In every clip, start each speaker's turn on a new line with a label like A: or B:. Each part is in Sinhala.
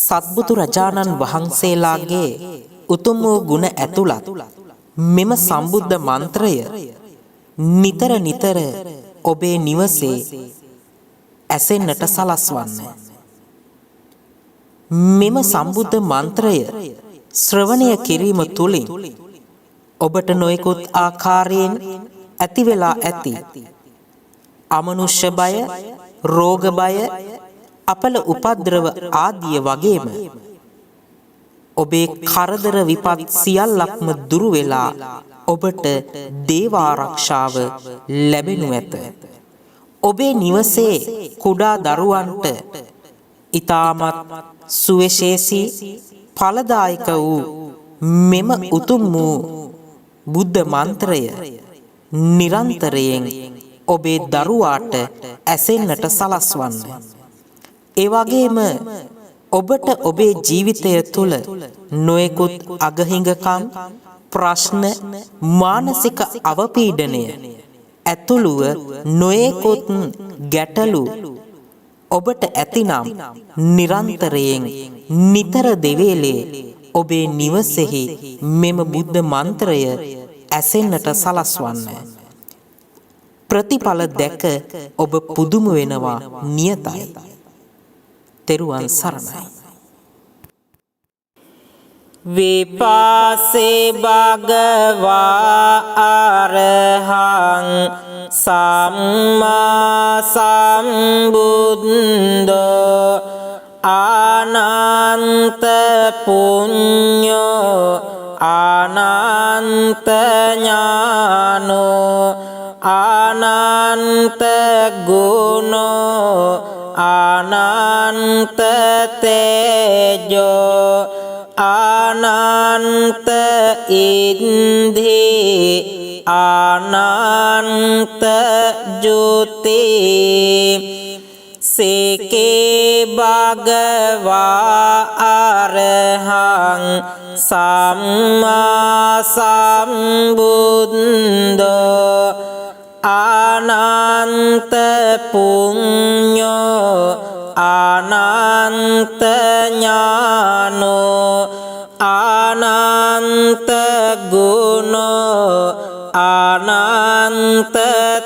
A: සත්බුදු රජාණන් වහන්සේලාගේ උතුම් වූ ගුණ ඇතුළත් මෙම සම්බුද්ධ මන්ත්‍රය නිතර නිතර ඔබේ නිවසේ ඇසෙන්නට සලස්වන්න. මෙම සම්බුද්ධ මන්ත්‍රය ශ්‍රවණය කිරීම තුළින් ඔබට නොයෙකුත් ආකාරයෙන් ඇති වෙලා ඇති අමනුෂ්‍ය බය, රෝග බය, අපල උපද්‍රව ආදිය වගේම ඔබේ කරදර විපත් සියල්ලක්ම දුරු වෙලා ඔබට දේව ආරක්ෂාව ලැබෙනු ඇත. ඔබේ නිවසේ කුඩා දරුවන්ට ඊ타මත් සුවිශේෂී ඵලදායක වූ මෙම උතුම් වූ බුද්ධ මන්ත්‍රය නිරන්තරයෙන් ඔබේ දරුවාට ඇසෙන්නට සලස්වන්න. ඒ වගේම ඔබට ඔබේ ජීවිතය තුළ නොයෙකුත් අගහිඟකම්, ප්‍රශ්න, මානසික අවපීඩනය ඇතුළුව නොයෙකුත් ගැටලු ඔබට ඇතිනම් නිරන්තරයෙන් නිතර දෙවේලේ ඔබේ නිවසෙහි මෙම බුද්ධ මන්ත්‍රය ඇසෙන්නට සලස්වන්න. ප්‍රතිඵල දැක ඔබ පුදුම වෙනවා නියතයි. තෙරුවන් සරණයි. විපාසේ භගවා අරහං සම්මා සම්බුද්ධෝ ආනන්ත පුඤ්ඤෝ ආනන්ත ඥානෝ ආනන්ත ගුණෝ ආනන්ත තේජෝ ආනන්ත ඉන්ධි ආනන්ත ජ්‍යොති සේකේ භගවා අරහං සම්මා සම්බුද්ධෝ ආනන්ත පුඤ්ඤෝ ආනන්ත ඥානෝ ආනන්ත ගුණෝ ආනන්ත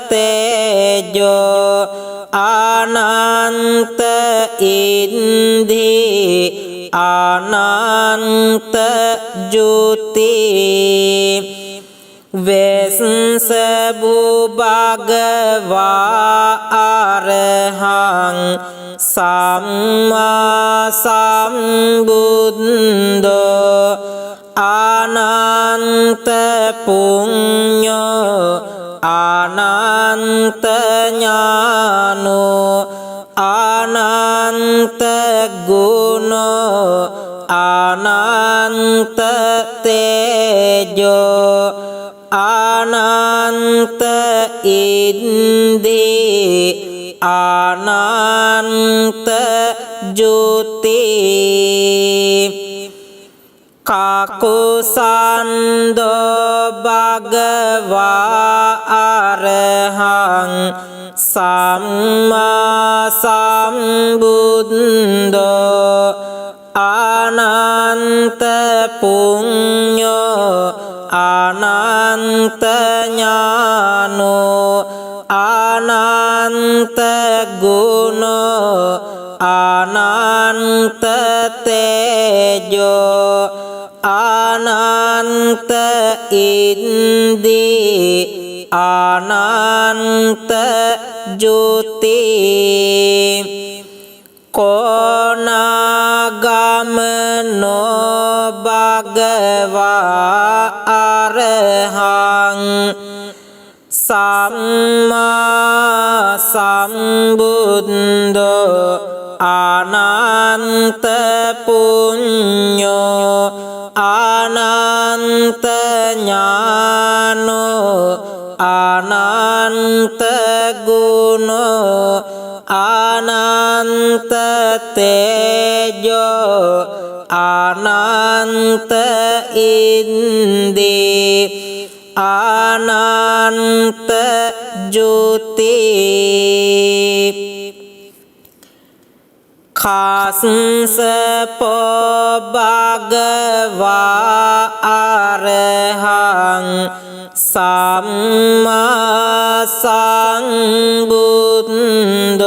A: තේජෝ ආනන්ත ඉන්ධි ආනන්ත ජ්‍යොති වෙස්ස භගවා අරහං සම්මා සම්බුද්ධෝ ආනන්ත පුඤ්ඤෝ ආනන්ත ඥානෝ ආනන්ත ගුණෝ ආනන්ත තේජෝ ආනන්ත ඉන්ධි ආනන්ත ජ්‍යොති කාකුසන්தோ භගවා අරහං සම්මා සම්බුද්ධෝ ආනන්ත පුඤ්ඤෝ ආනන්ත ඥානෝ ආනන්ත ගුණෝ ආනන්ත තේජෝ ආනන්ත ඉන්ධි ආනන්ත ජ්‍යොති කොනාගමනෝ භගවා අරහං සම්මා සම්බුද්ධෝ ආනන්ත පුඤ්ඤෝ ආනන්ත ඥානෝ ආනන්ත ගුණෝ ආනන්ත තේජෝ ආනන්ත ඉන්ද්‍රි ආනන්ත ජ්‍යොති ขัสสะโปภะคะวะอะระหังสัมมาสัมพุทโธ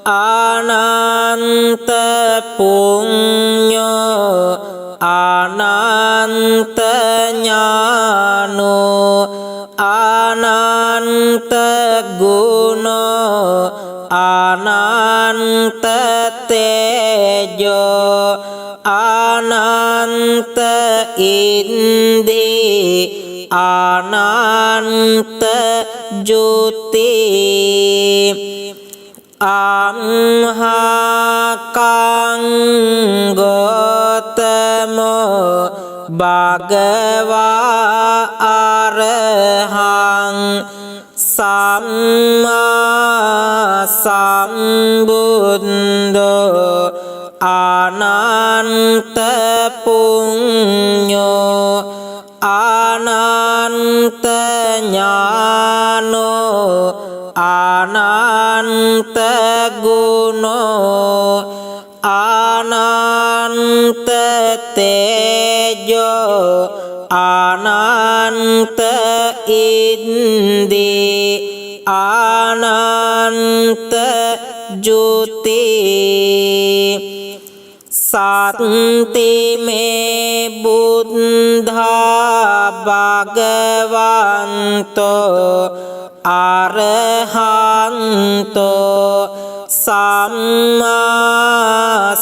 A: อานันตปุญโญอานันตญาโนอานันตกุโนอานันตเตโยอานันตอินดีอานันตจุติอัมหากังโกตโมภะคะวะอะระหังสัมมาสัมพุทโธอานันตปุญโญอานันตญาโนอานันตกุโนอานันตเตโยอานันตอินดีอานันตจุติสัตติเมบุตธาภะคะวันโตอะระหันโตสัมมา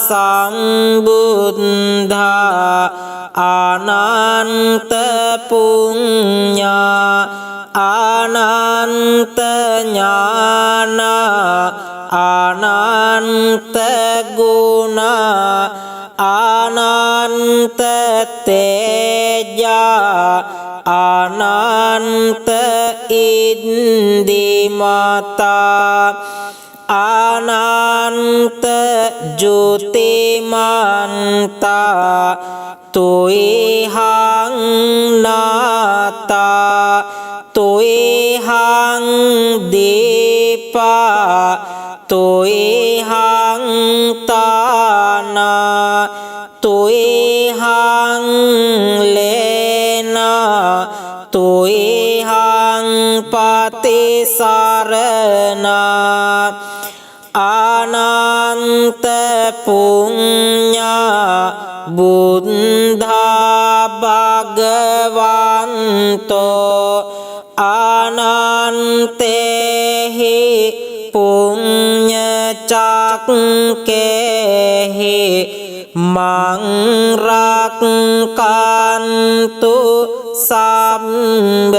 A: สัมพุทธาอานันตปุญญาอานันตญาณอานันตกุณาอานันตเตยะอานันตอินดิมาตาอานันตจุติมันตาตุยหังนาตาตุยหังดีปะตุยหังตานาตุยหังเลนะตุยหังปฏิสารนาอานันตปุญญาบุตธาภะคะวันโตอานันเตหิปุญญจักเกหิมังรักกันตุสัมป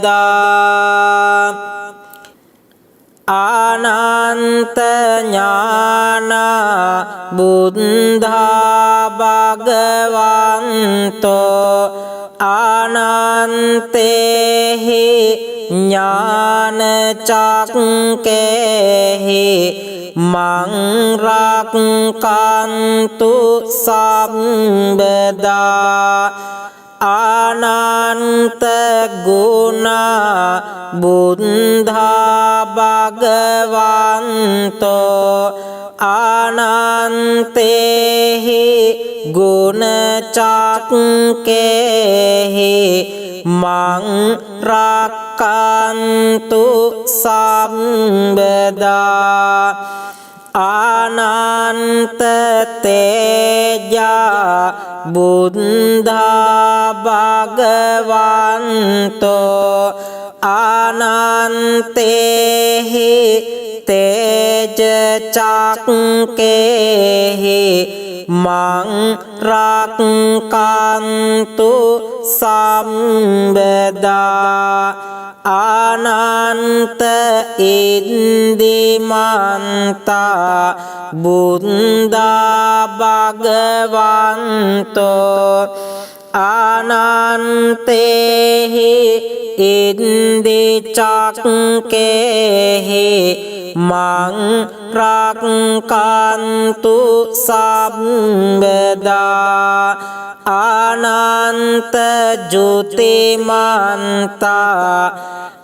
A: ดาอานันตญาณบุตธาภะคะวันโตอานันเตหิญาณจักเกหิมังรักกันตุสัมปดาอานันตกุณาบุตธาภะคะวันโตอานันเตหิกุณจักเกหิมังรักกันตุสัมปดาอานันตเตยะบุตธาภะคะวันโตอานันเตหิเตจจักเกหิมังรักกันตุสัมปดาอานันตอินดิมันตาบุตธาภะคะวันโตอานันเตหิอินดิจักเกหิมังรักกันตุสัมปดาอานันตจุติมันตา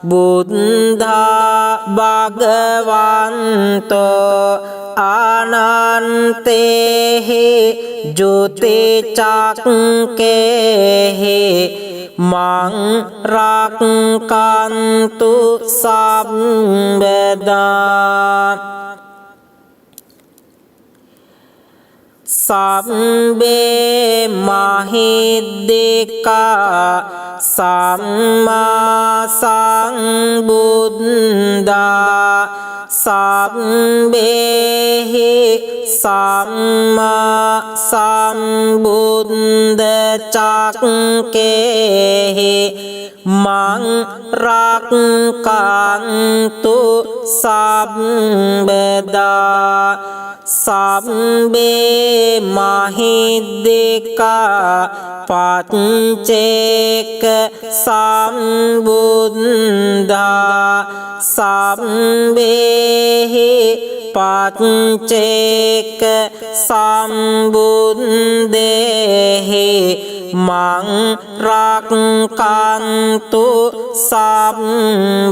A: බුද්ධා භගවන්තෝ අනන්තේහි ජුතිචක්කේහි මං රක්칸තු සම්බදා සම්බේ මහිද්దికා සම්මා සම්බුද්ධා සම්බේහි සම්මා සම්බුද්ධ චක්කේහි මං රක්칸තු සම්බදා සම්බේ මහිද්దికා පච්චේක සම්බුද්ධා සම්බේහි පච්චේක සම්බුද්දේහි මං රක්칸තු සම්බදා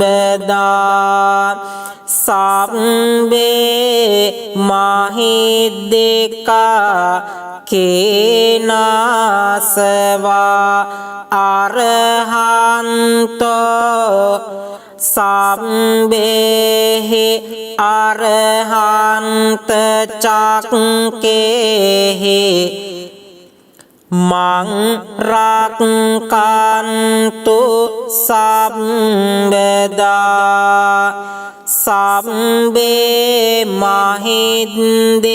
A: සම්බේ මහිද්దికා කේනාසවා අරහන්තෝ සම්බේහි අරහන්ත චක්කේහි මං රක්칸තු සම්බදා සම්බේ මහිද්దికා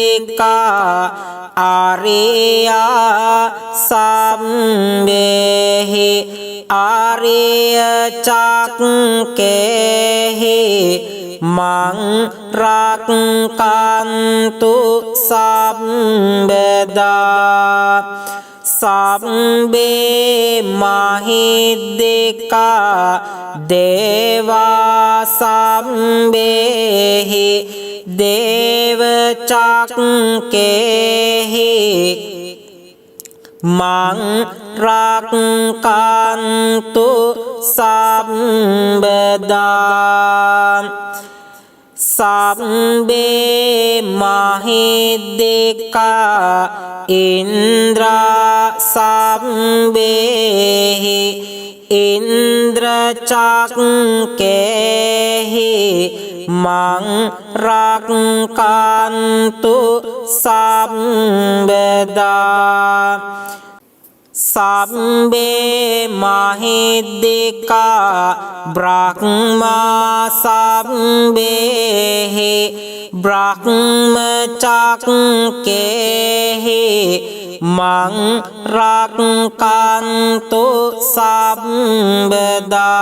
A: ආරියා සම්බේහි ආරිය චක්කේහි මං රක්칸තු සම්බදා සම්බේ මහිද්దికා දේවා සම්බේහි දේව චක්කේහි මං රක්칸තු සම්බදා සම්බේ මහිද්దికා ඉන්ද්‍රා සම්බේහි ඉන්ද්‍ර චක්කේහි මං රක්칸තු සම්බදා සම්බේ මහිද්దికා බ්‍රහ්මා සම්බේහි බ්‍රහ්ම චක්කේහි මං රක්칸තු සම්බදා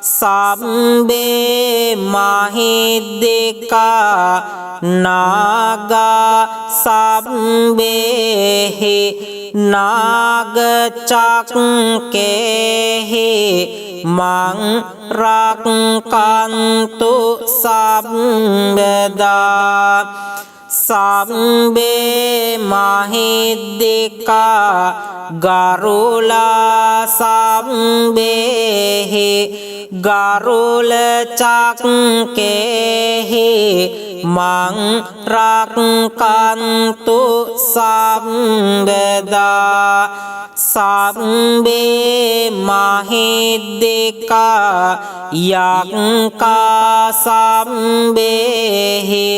A: සම්බේ මහිද්దికා නාගා සම්බේහි නාග චක්කේහි මං රක්칸තු සම්බදා සම්බේ මහිද්దికා ගරුලා සම්බේහි ගරුල චක්කේහි මං රක්칸තු සම්බදා සම්බේ මහිද්దికා යක්ඛා සම්බේහි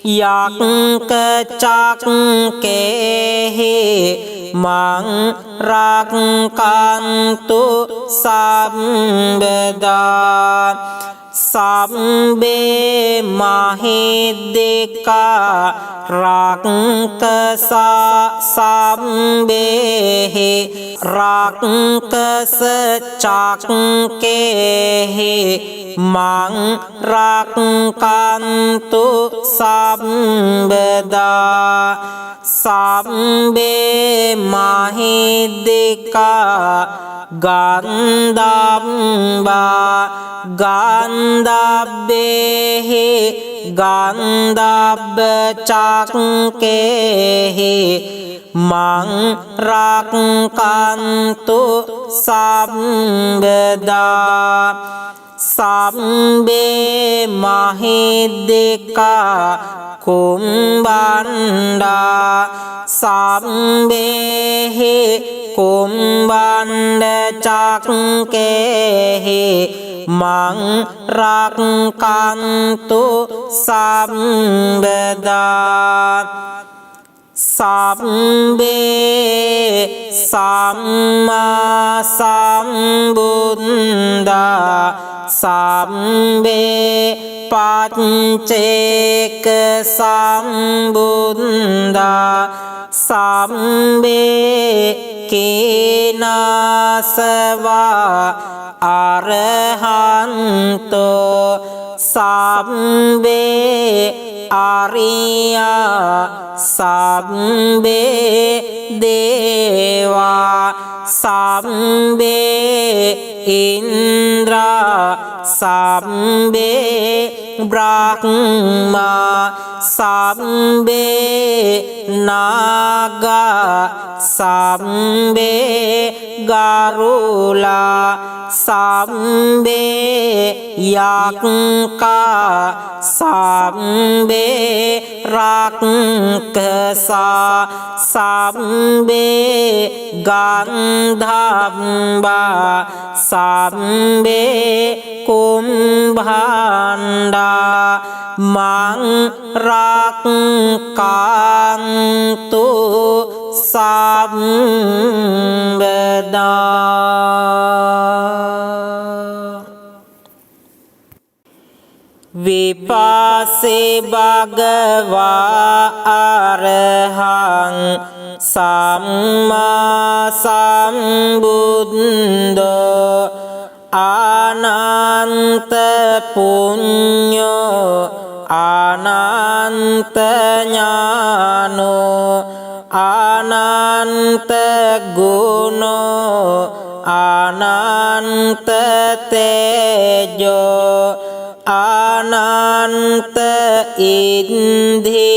A: යක්ඛ චක්කේහි මං රක්칸තු සම්බදා සම්බේ මහිද්దికා රක්ඛසා සම්බේහි රක්ඛස චක්කේහි මං රක්칸තු සම්බදා සම්බේ මහිද්దికා ගන්ධබ්බා ගන්ධබ්බේහි ගන්ධබ්බ චක්කේහි මං රක්칸තු සම්බදා සම්බේ මහිද්దికා කුම්බණ්ඩා සම්බේහි කුම්බණ්ඩ චක්කේහි මං රක්칸තු සම්බදා සම්බේ සම්මා සම්බුද්දා සම්බේ පච්චේක සම්බුද්දා සම්බේ කේනාසවා අරහන්තෝ සම්බේ ආරියා සම්බේ දේවා සම්බේ ඉන්ද්‍රා සම්බේ බ්‍රහ්මා සම්බේ නාගා සම්බේ ගරුලා සම්බේ යක්ඛා සම්බේ රක්ඛසා සම්බේ ගන්ධබ්බා සම්බේ කුම්භණ්ඩා මං රක්칸තු සම්බදා විපාසේ භගවා අරහං සම්මා සම්බුද්දෝ ආනන්ත පුඤ්ඤෝ ආනන්ත ඥානෝ ආනන්ත ගුණෝ ආනන්ත තේජෝ ආනන්ත ඉන්ධි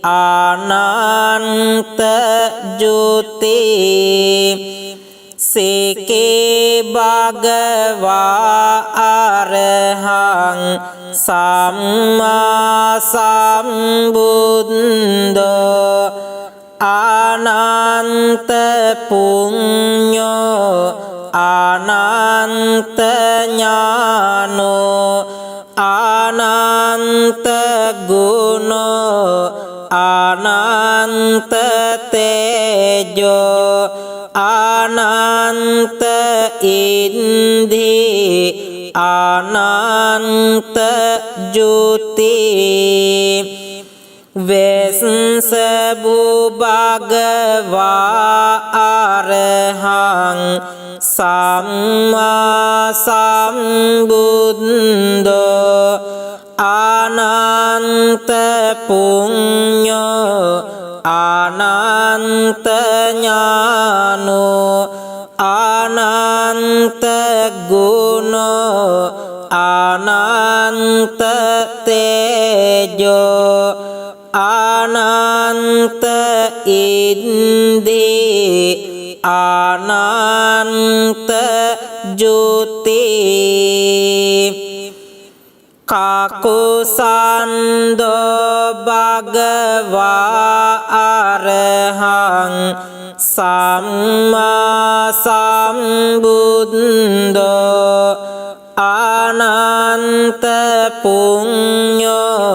A: ආනන්ත ජ්‍යොති සේකේ භගවා අරහං සම්මා සම්බුද්දෝ ආනන්ත පුඤ්ඤෝ ආනන්ත ඥානෝ ආනන්ත ගුණෝ ආනන්ත තේජෝ ආනන්ත ඉන්ධි ආනන්ත ජ්‍යොති වෙස්ස භගවා අරහං සම්මා සම්බුද්දෝ ආනන්ත පුඤ්ඤෝ ආනන්ත ඥානෝ ආනන්ත ගුණෝ ආනන්ත තේජෝ ආනන්ත ඉන්ධි ආනන්ත ජ්‍යොති කාකුසන්தோ භගවා අරහං සම්මා සම්බුද්දෝ ආනන්ත පුඤ්ඤෝ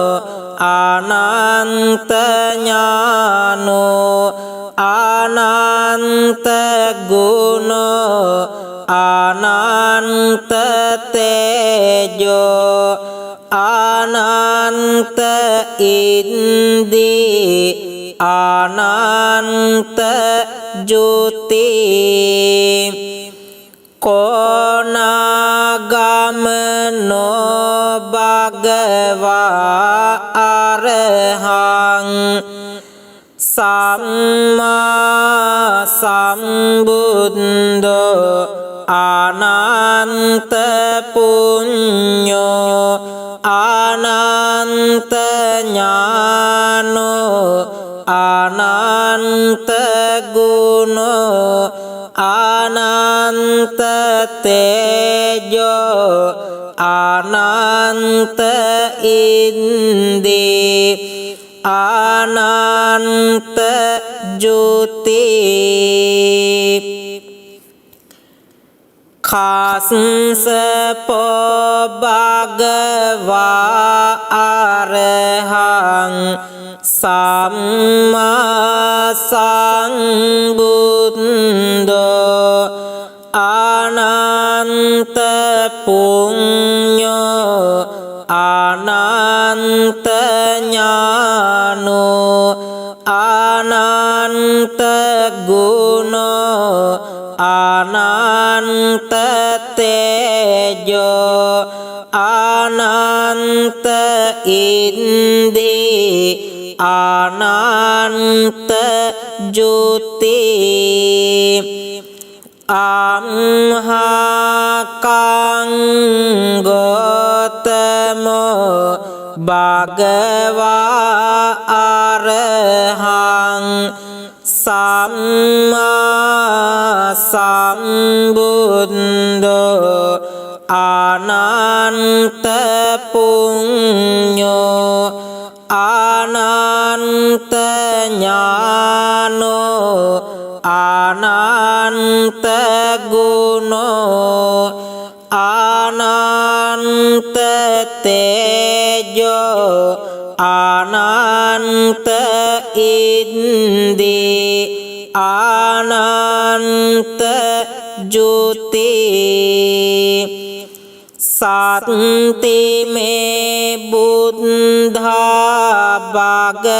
A: ආනන්ත ඥානෝ ආනන්ත ගුණෝ ආනන්ත තේජෝ ආනන්ත ඉන්ද්‍රි ආනන්ත ජ්‍යොති කොනාගමනෝ භගවා අරහං සම්මා සම්බුද්දෝ ආනන්ත පුඤ්ඤෝ ආනන්ත ඥානෝ ආනන්ත ගුණෝ අනන්ත තේජෝ අනන්ත ඉන්දී අනන්ත ජ්‍යොති කාස්සපෝ භගවා අරහං සම්මා සම්බුද්ධෝ අනන්ත පුඤ්ඤෝ අනන්ත ඥානෝ අනන්ත ගුණෝ අනන්ත තේජෝ අනන්ත ඉන්දී අනන්ත ජ්‍යොති අම්හාකං ගෝතමෝ භගවා අරහං සම්මා සම්බුද්ධෝ අනන්ත පුඤ්ඤෝ අනන්ත ඥානෝ අනන්ත ගුණෝ අනන්ත තේජෝ අනන්ත ඉන්දී අනන්ත ජ්‍යොති සත්තිමේ බුද්ධා භගවන්තෝ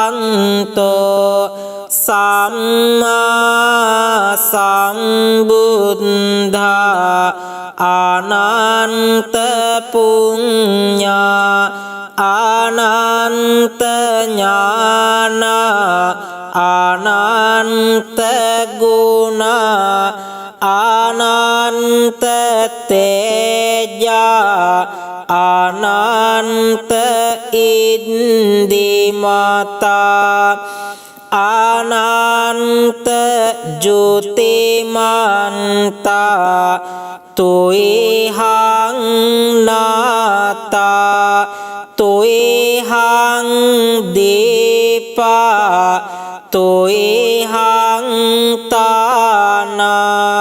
A: අරහන්තෝ සම්මා සම්බුද්ධා අනන්ත පුඤ්ඤා අනන්ත ඥාන අනන්ත ගුණ අනන්ත තේජා අනන්ත ඉන්දිමතා අනන්ත ජ්‍යොතිමන්තා තුයිහං නාතා තුයිහං දීපා තුයිහං තානා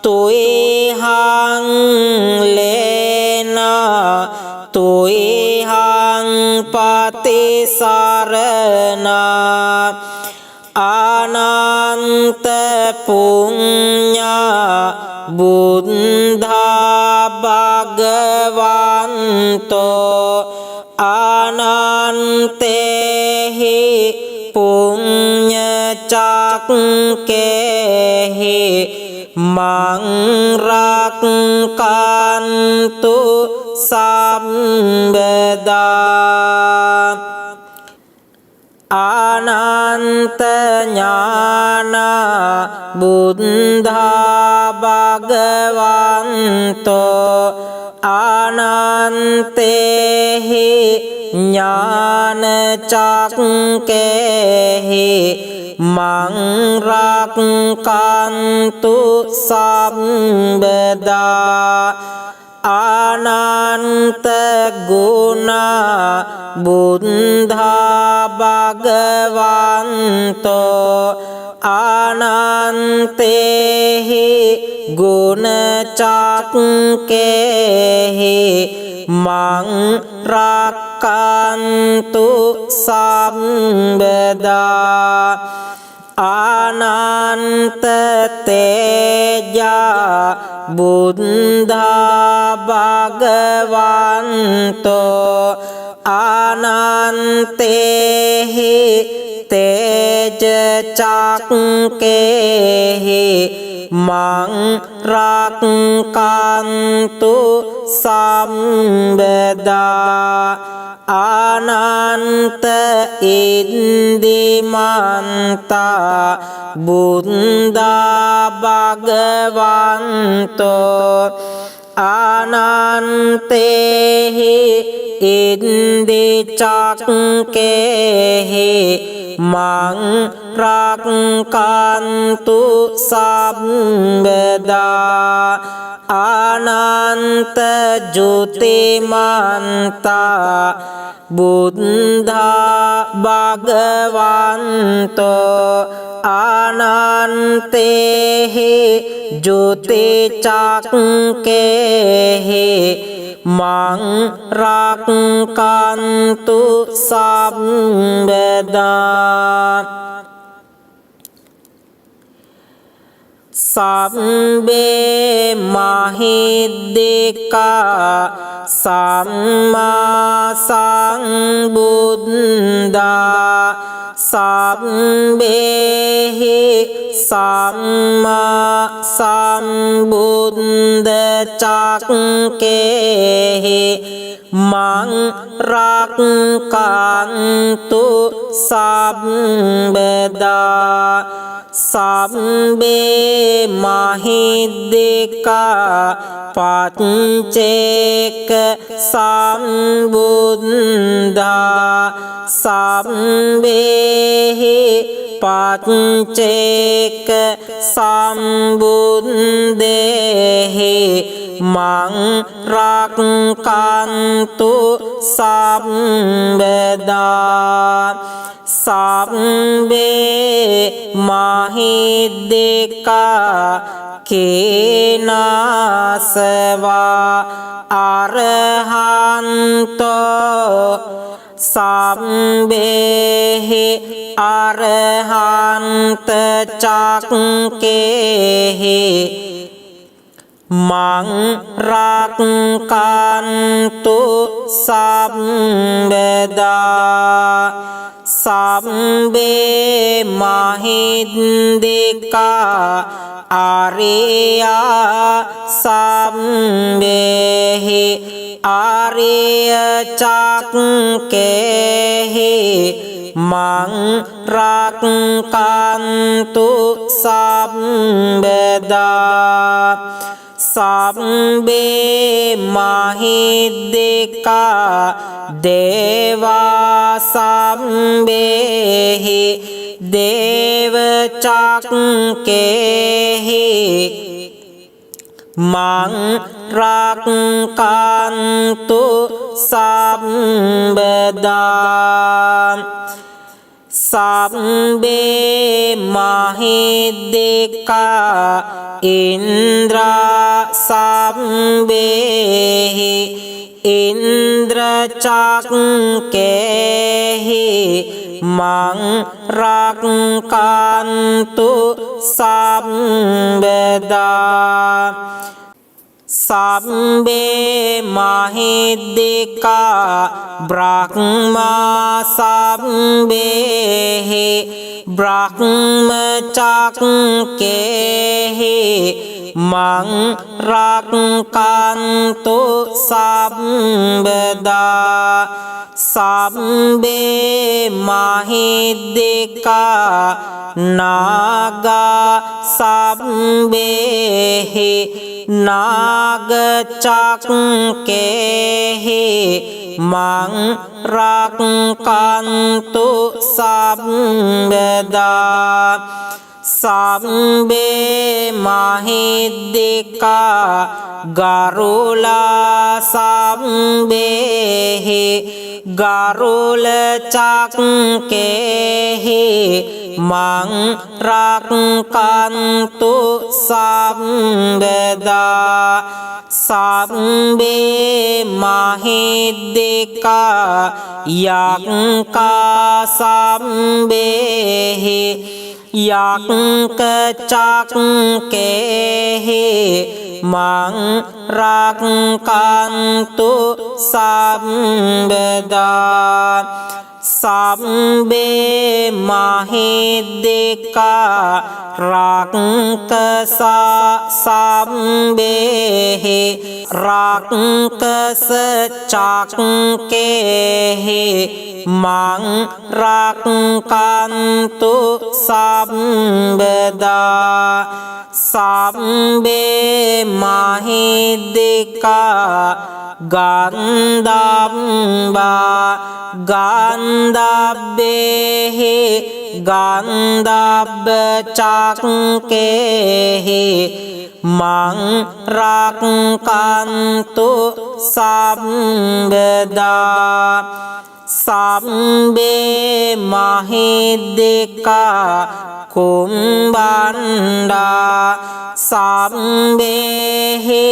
A: තුයිහං ලේනා තුයිහං පතිසරණා අනන්ත පුඤ්ඤා බුද්ධා භගවන්තෝ අනන්තේහි පුඤ්ඤ චක්කේහි මං රක්칸තු සම්බදා අනන්ත ඥාන බුද්ධා භගවන්තෝ අනන්තේහි ඥාන චක්කේහි මං රක්칸තු සම්බදා අනන්ත ගුණ බුද්ධා භගවන්තෝ අනන්තේහි ගුණ චක්කේහි මං රක්칸තු සම්බදා අනන්ත තේජා බුද්ධා භගවන්තෝ අනන්තේහි තේජ චක්කේහි මං රක්칸තු සම්බදා අනන්ත ඉන්දිමන්තා බුද්ධා භගවන්තෝ අනන්තේහි ඉන්දි චක්කේහි มังรักกันตุสัมปดาอานันตจุติมันตาบุตธาภะคะวันโตอานันเตหิจุติจักเกหิมังรักกันตุสัมปดาสัมเบมาหิดิกาสัมมาสัมบุตตาสัมเบหิสัมมาสัมบุตตจักเกหิมังรักกันตุสัมปดาสัมเบมาหิดิกาปัจเจกสัมบุตตาสัมเบหิปัจเจกสัมบุตเดหิมังรักกันตุสัมปดาสัมเบมาหิดิกาเกนะสวะอรหันโตสัมเบหิอรหันตจักเกหิมังรักกันตุสัมปดาสัมเบมาหิดิกาอาริยสัมเบหิอาริยจักเกหิมังรักกันตุสัมปดาสัมเบมาหิดิกาเดวาสัมเบหิเดวจักเกหิมังรักกันตุสัมปดาสัมเบมาหิดิกาอินทราสัมเบหิอินทรจักเกหิมังรักกันตุสัมปดาสัมเบมาหิดิกาบรักมาสัมเบหิบรักมจักเกหิมังรักกันตุสัมปดาสัมเบมาหิดิกานาคสัมเบหินาคจักเกหิมังรักกันตุสัมปดาสัมเบมาหิดิกาการุลาสัมเบหิการุลจักเกหิมังรักกันตุสัมปดาสัมเบมาหิดิกายักกาสัมเบหิยักกจักเกหิมังรักกันตุสัมปดาสัมเบมาหิดิการักกสะสัมเบหิรักกสจักเกหิมังรักกันตุสัมปดาสัมเบมาหิดิกากันดัมบา ගන්ධබ්බේහි ගන්ධබ්බ චක්කේහි මං රක්칸තු සම්බදා සම්බේ මහිද්దికා කුම්බණ්ඩා සම්බේහි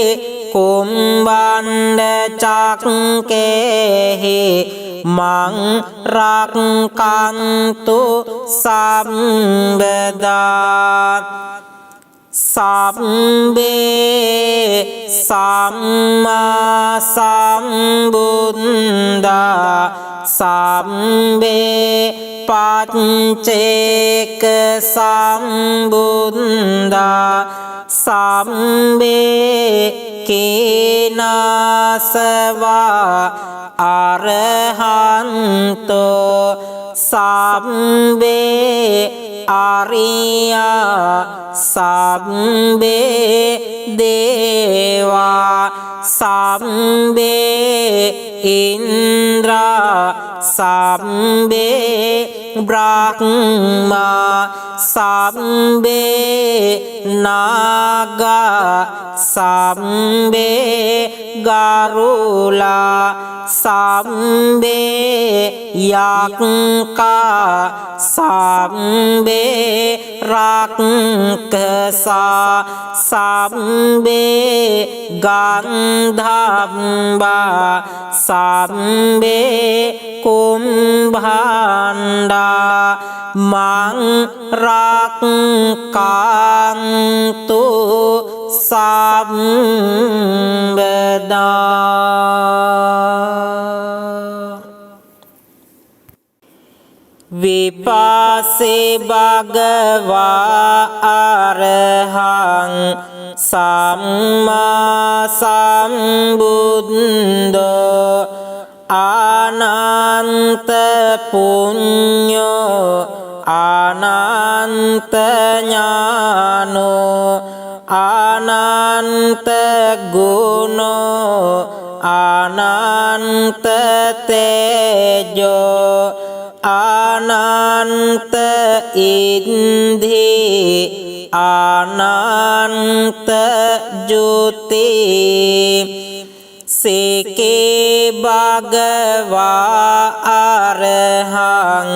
A: කුම්බණ්ඩ චක්කේහි මං රක්칸තු සම්බදා සම්බේ සම්මා සම්බුද්දා සම්බේ පච්චේක සම්බුද්දා සම්බේ කේනාසවා අරහන්තෝ සම්බේ ආරියා සම්බේ දේවා සම්බේ ඉන්ද්‍රා සම්බේ බ්‍රහ්මා සම්බේ නාගා සම්බේ ගරුලා සම්බේ යක්ඛා සම්බේ රක්ඛසා සම්බේ ගන්ධබ්බා සම්බේ කුම්භණ්ඩා මං රක්칸තු සම්බදා විපස්සේ භගවා අරහං සම්මා සම්බුද්දෝ අනන්ත පුඤ්ඤෝ අනන්ත ඥානෝ අනන්ත ගුණෝ අනන්ත තේජෝ අනන්ත ඉන්ධි අනන්ත ජ්‍යොති සේකේ භගවා අරහං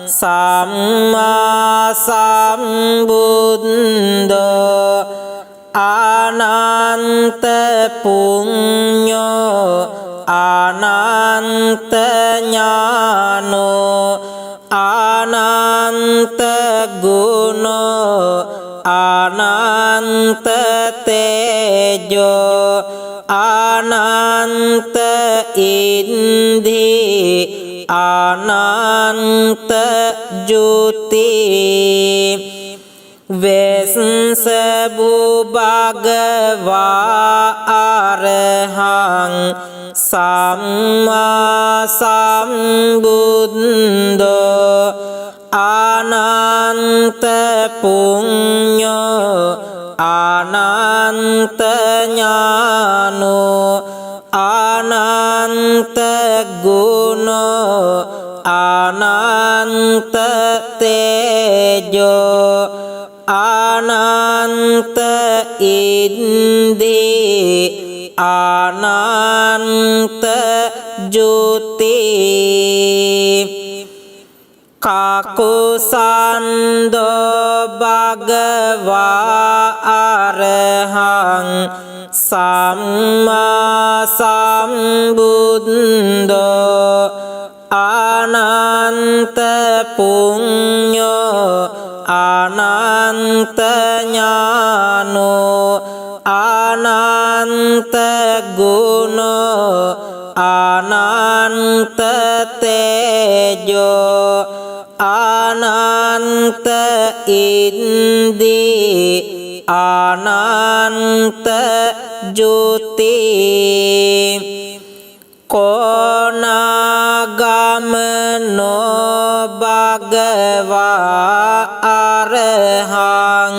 A: සම්මා සම්බුද්දෝ අනන්ත පුඤ්ඤෝ අනන්ත ඥානෝ අනන්ත ගුණෝ අනන්ත තේජෝ අනන්ත ඉන්ධි අනන්ත ජ්‍යොති වෙස්ස භගවා අරහං සම්මා සම්බුද්දෝ අනන්ත පුඤ්ඤෝ අනන්ත ඥානෝ අනන්ත ගුණෝ අනන්ත තේජෝ අනන්ත ඉන්ද්‍රි අනන්ත ජ්‍යොති කාකුසන්தோ භගවා අරහං සම්මා සම්බුද්දෝ අනන්ත පුඤ්ඤෝ අනන්ත ඥානෝ අනන්ත ගුණෝ අනන්ත තේජෝ අනන්ත ඉන්ද්‍රි අනන්ත ජ්‍යොති කොනාගමනෝ භගවා අරහං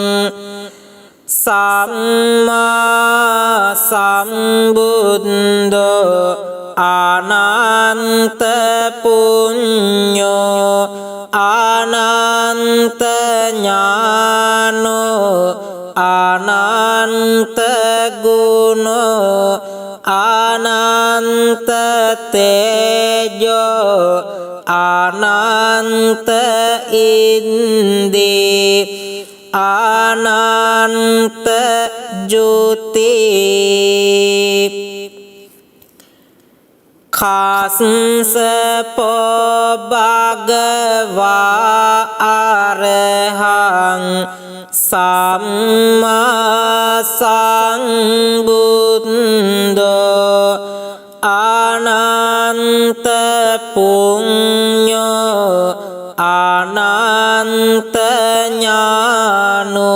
A: සම්මා සම්බුද්දෝ අනන්ත පුඤ්ඤෝ अनंत इंदे अनंत ज्योति खास पो भगवा अरहं सम्मा संबुद्धो अनंत पुण्यो अनंत ज्ञानो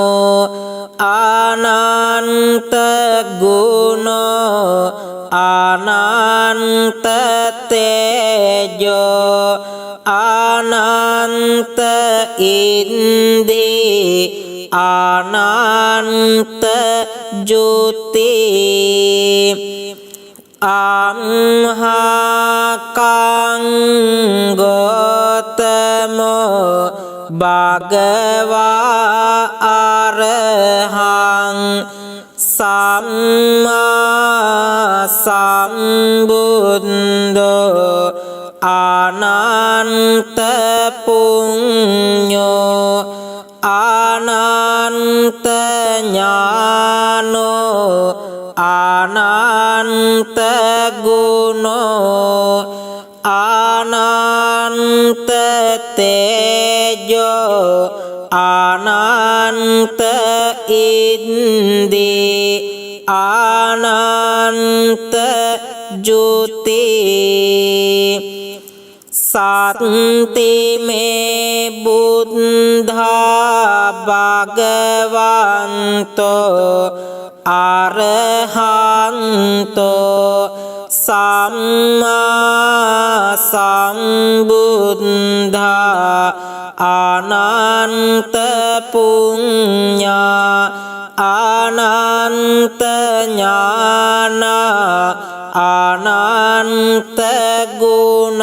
A: अनंत गुणो अनंत तेजो अनंत इंद्रिय अनंत ज्योति अम्हाकं गौतमो भगवा अरहं सम्मा संबुद्धो अनंत पुण्यो अनंत ज्ञानो अनंत गुणो अनंत तेजो अनंत इंद्रिय अनंत ज्योति शांति में बुद्धा भगवन्तो अरहन्तो सम्मा संबुद्धा अनंत पुण्या अनंत ज्ञान अनंत गुण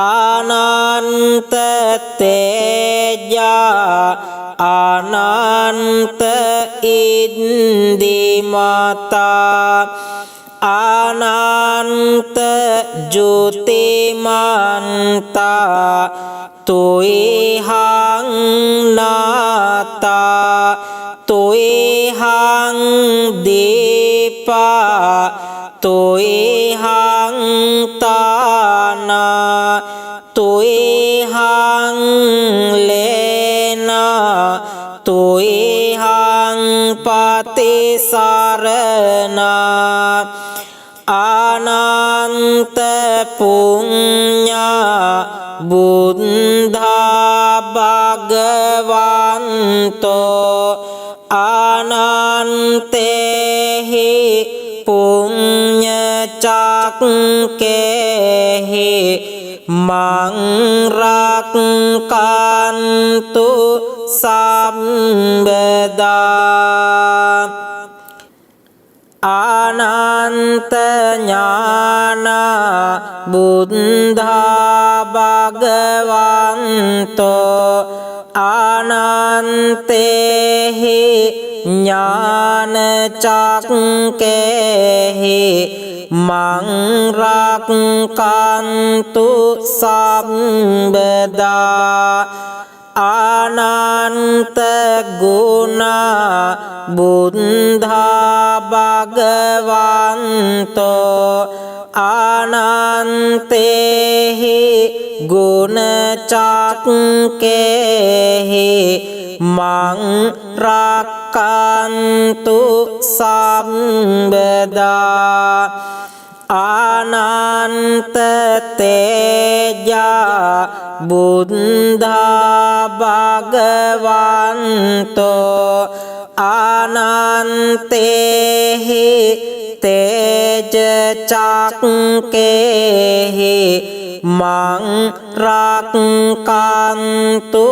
A: अनंत तेजा अनंत इंद्रियमता अनंत ज्योतिमन्ता तुयहं नाता तुयहं दीपा तुयहं ताना तुयहं लेना तुयहं पतिसरना अनंत पुण्य बुद्धा भगवन्तो अनंते हि पुण्य चक्के हि मं रक्षन्तु सर्वदा अनंत ज्ञान बुद्धा भगवन्तो अनंते हि ज्ञान चक्के हि मं रक्षन्तु सर्वदा अनंत गुण बुद्धा भगवन्तो अनंते हि गुण चक्के हि मं रक्षन्तु सर्वदा अनंत तेजा बुद्धा भगवन्तो अनंते हि तेज चक्के हि मं रक्षन्तु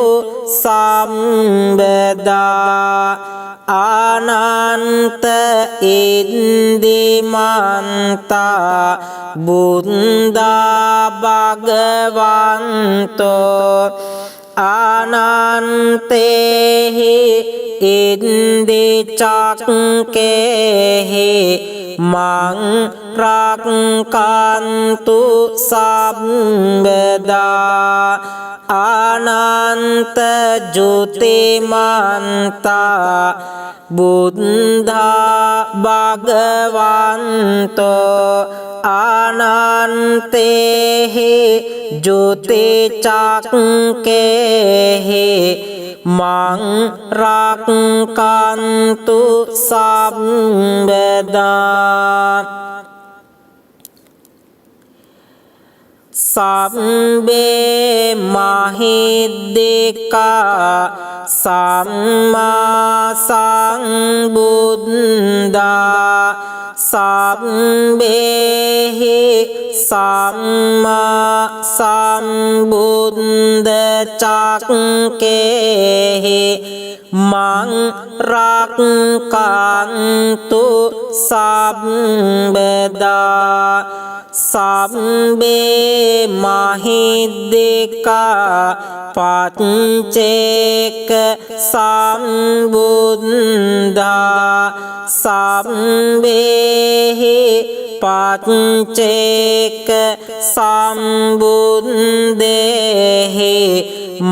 A: सर्वदा अनंत इंद्रियमन्ता बुद्धा भगवन्तो अनंते हि इंद्रिय चक्के हि มังรักกันตุสัมปดาอานันตจุติมันตาบุตธาภะคะวันโตอานันเตหิจุติจักเกหิมังรักกันตุสัมปดาสัมเบมหิดิกาสัมมาสัมบุตตาสัมเบหิสัมมาสัมบุตตจักเกหิมังรักกันตุสัมปดาสัมเบมหิดิกาปัจเจกสัมบุตตาสัมเบหิปัจเจกสัมบุตเดหิ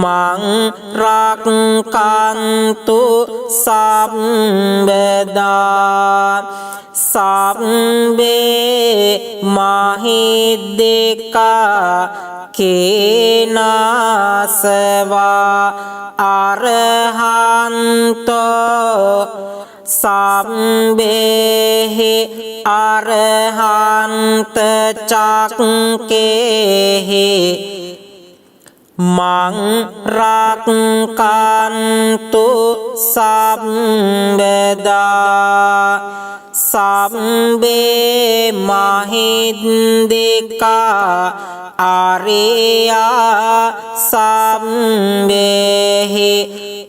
A: มังรักกันตุสัมปดาสัมเบมหิดิกาเกนะสวะอรหันโตสัมเบหิอรหันตจักเกหิมังรักกันตุสัมปดาสัมเบมหิดิกาอาริยสัมเบหิ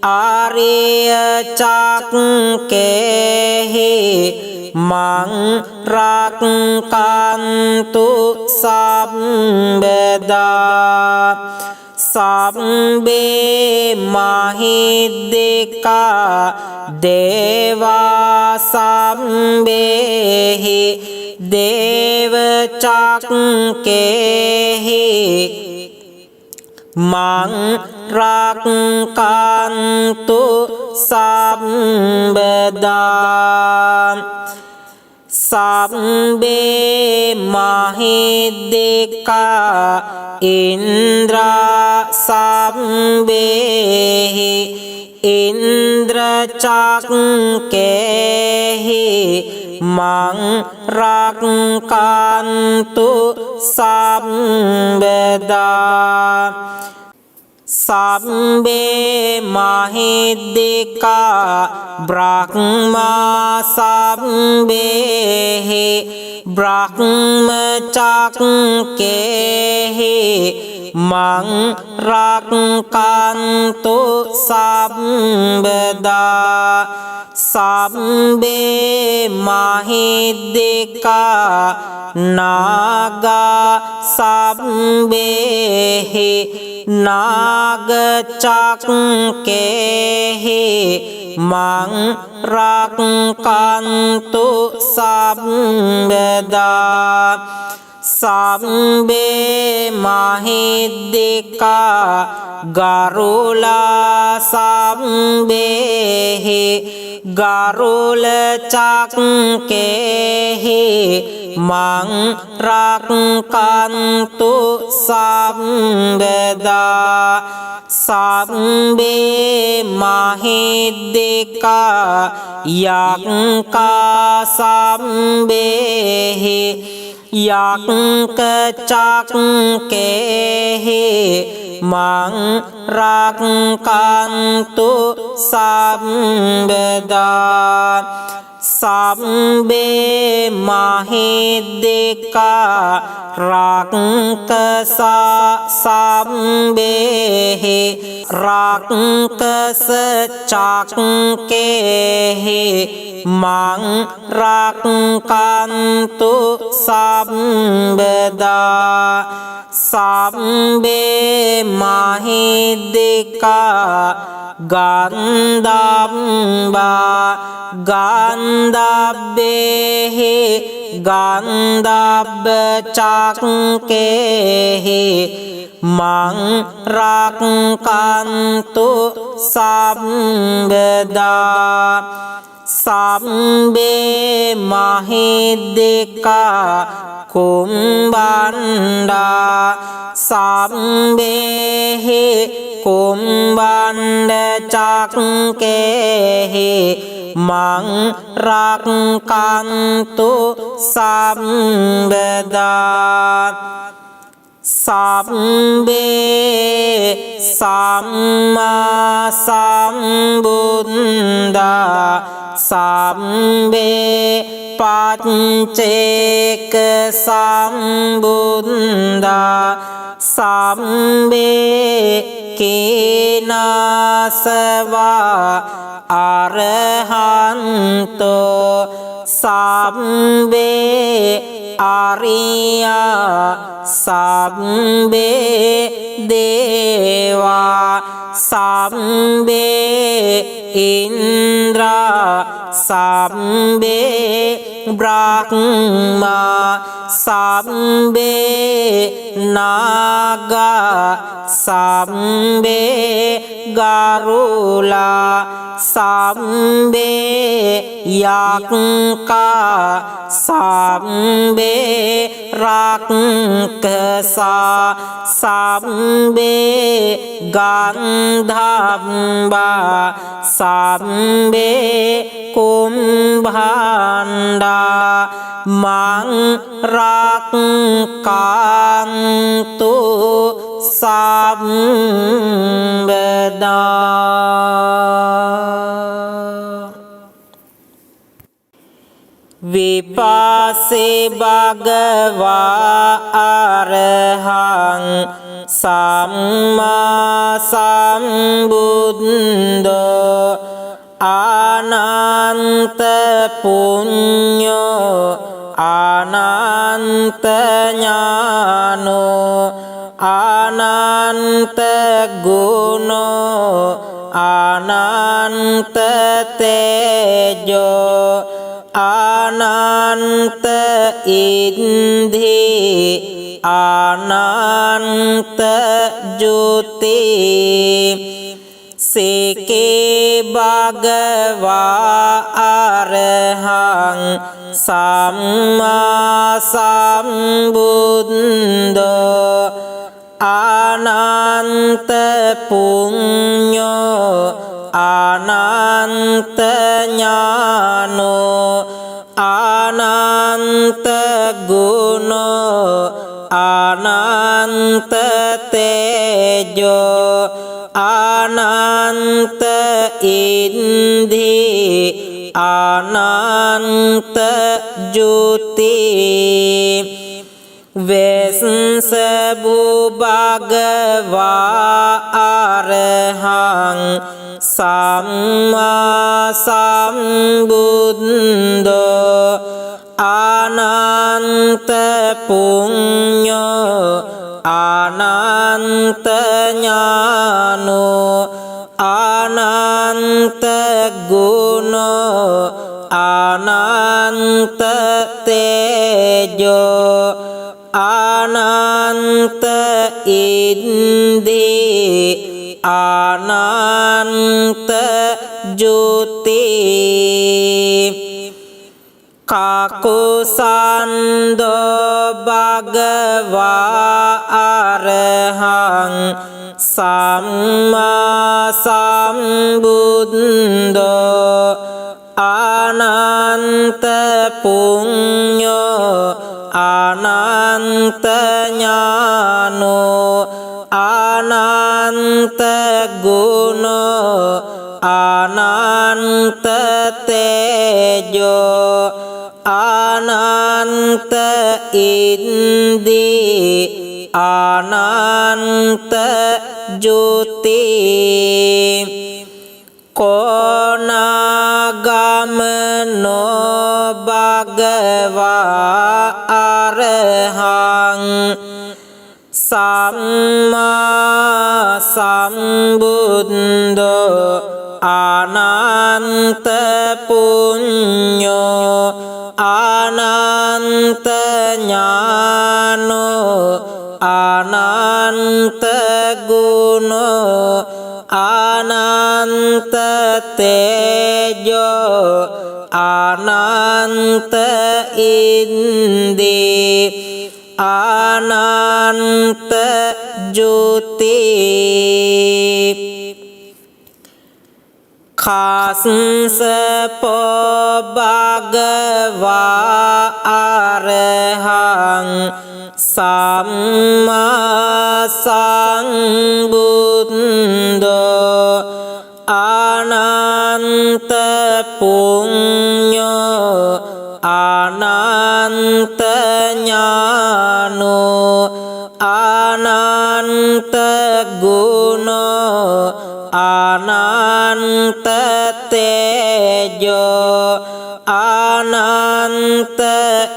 A: อาริยจักเกหิมังรักกันตุสัมปดาสัมเบมหิดิกาเดวาสัมเบหิเดวจักเกหิมังรักกันตุสัมปดาสัมเบมหิดิกาอินทราสัมเบหิอินทรจักเกหิมังรักกันตุสัมปดาสัมเบมหิดิกาบรักมาสัมเบหิบรักมจักเกหิมังรักกันตุสัมปดาสัมเบมหิดิกานาคสัมเบหินาคจักเกหิมังรักกันตุสัมปดาสัมเบมหิดิกาการุลาสัมเบหิการุลจักเกหิมังรักกันตุสัมปดาสัมเบมหิดิกายักกาสัมเบหิยักกจักเกหิมังรักกันตุสัมปดาสัมเบมหิดิการักกสะสัมเบหิรักกสะจักเกหิมังรักกันตุสัมปดาสัมเบมหิดิกา ගන්ධබ්බා ගන්ධබ්බේහි ගන්ධබ්බ චක්කේහි මං රක්칸තු සම්බදා සම්බේ මහිද්దికා කුම්බණ්ඩා සම්බේහි කුම්බණ්ඩ චක්කේහි මං රක්칸තු සම්බදා සම්බේ සම්මා සම්බුද්දා සම්බේ පච්චේක සම්බුද්දා සම්බේ කේනාසවා අරහන්තෝ සම්බේ අරියා සම්බේ දේවා සම්බේ ඉන්ද්‍රා සම්බේ බ්‍රහ්මා සම්බේ නාගා සම්බේ ගරුලා සම්බේ යක්ඛා සම්බේ රක්ඛසා සම්බේ ගන්ධබ්බා සම්බේ කුම්භණ්ඩා මං රක්칸තු සම්බදා විපස්සේ භගවා අරහං සම්මා සම්බුද්දෝ අනන්ත පුඤ්ඤෝ අනන්ත ඥානෝ අනන්ත ගුණෝ අනන්ත තේජෝ අනන්ත ඉන්ද්‍රි අනන්ත ජ්‍යොති සේකේ භගවා අරහං සම්මා සම්බුද්දෝ අනන්ත පුඤ්ඤෝ අනන්ත ඥානෝ අනන්ත ගුණෝ අනන්ත තේජෝ අනන්ත ඉන්ද්‍රි අනන්ත ජ්‍යොති වෙස්ස භගවා අරහං සම්මා සම්බුද්දෝ අනන්ත පුඤ්ඤෝ අනන්ත ඥානෝ අනන්ත ගුණෝ අනන්ත තේජෝ අනන්ත ඉන්ද්‍රි අනන්ත ජ්‍යොති කාකුසන්தோ භගවා අරහං සම්මා සම්බුද්දෝ අනන්ත පුඤ්ඤෝ අනන්ත ඥානෝ අනන්ත ගුණෝ අනන්ත තේජෝ අනන්ත ඉන්ද්‍රි අනන්ත ජ්‍යොති කොනාගමනෝ භගවා අරහං සම්මා සම්බුද්දෝ අනන්ත ඥානෝ අනන්ත ගුණෝ අනන්ත තේජෝ අනන්ත ඉන්ද්‍රිය අනන්ත ජ්‍යොති කාස්සපෝ භගවා අරහං සම්මා සම්බුද්ධෝ අනන්ත පුඤ්ඤෝ අනන්ත ඥානෝ අනන්ත ගුණෝ අනන්ත තේජෝ අනන්ත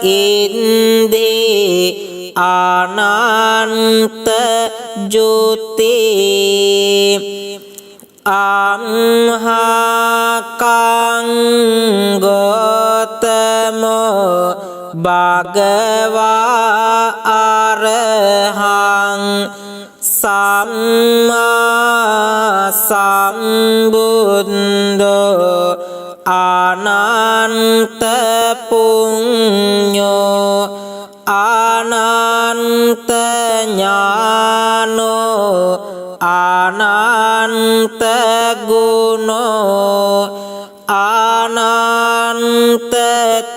A: ඉන්ද්‍රිය අනන්ත ජ්‍යොති අම්හාකං ගෝතමෝ භගවා අරහං සම්මා සම්බුද්ධෝ අනන්ත පුඤ්ඤෝ අනන්ත ඥානෝ අනන්ත ගුණෝ අනන්ත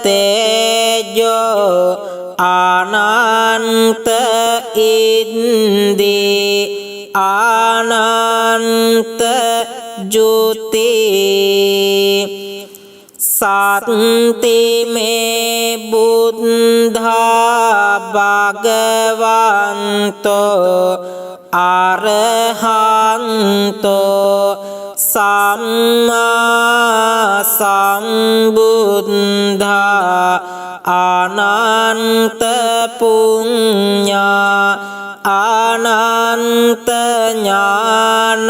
A: තේජෝ අනන්ත ඉන්ද්‍රිය අනන්ත ජ්‍යොති සත්තිමේ බුද්ධා භගවන්තෝ අරහන්තෝ සම්මා සම්බුද්ධා අනන්ත පුඤ්ඤා අනන්ත ඥාන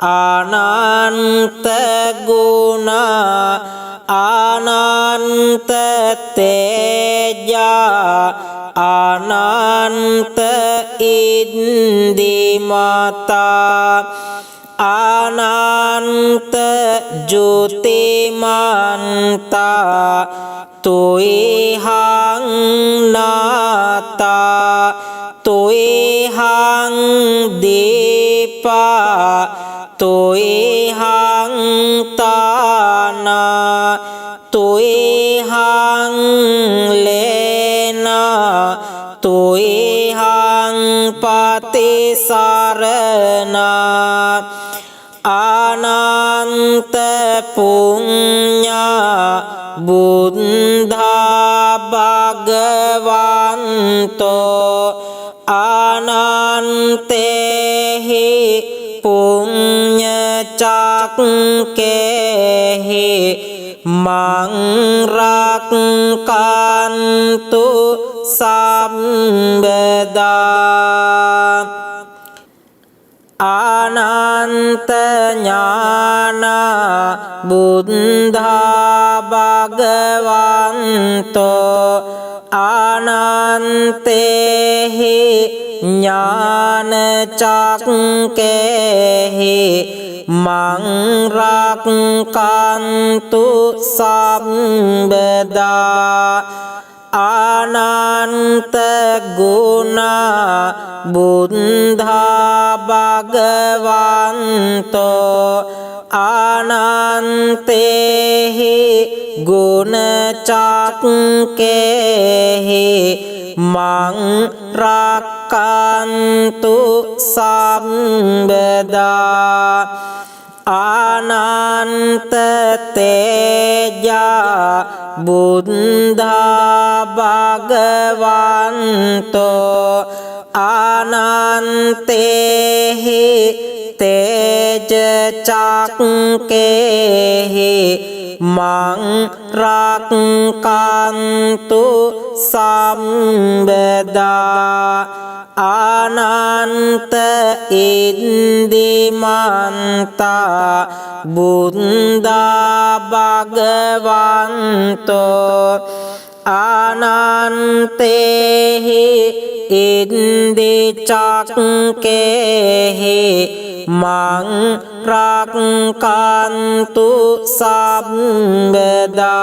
A: අනන්ත ගුණ අනන්ත තේජා අනන්ත ඉන්දිමතා අනන්ත ජ්‍යොතිමන්තා තුයිහං නාතා තුයිහං දීපා තුයිහං තානා තුයිහං ලේනා තුයිහං පතිසරණා අනන්ත පුඤ්ඤා බුද්ධා භගවන්තෝ අනන්තේහි පුඤ්ඤ චක්කේහි මං රක්칸තු සම්බදා අනන්ත ඥාන බුද්ධා භගවන්තෝ අනන්තේහි ඥාන චක්කේහි මං රක්칸තු සම්බදා අනන්ත ගුණ බුද්ධා භගවන්තෝ අනන්තේහි ගුණ චක්කේහි මං රක්칸තු සම්බදා අනන්ත තේජා බුද්ධා භගවන්තෝ අනන්තේහි තේජ චක්කේහි මං රක්칸තු සම්බදා අනන්ත ඉන්දිමන්තා බුද්ධා භගවන්තෝ अनन्तेहि इन्दिचक्केहि मं रक्कन्तु सर्वदा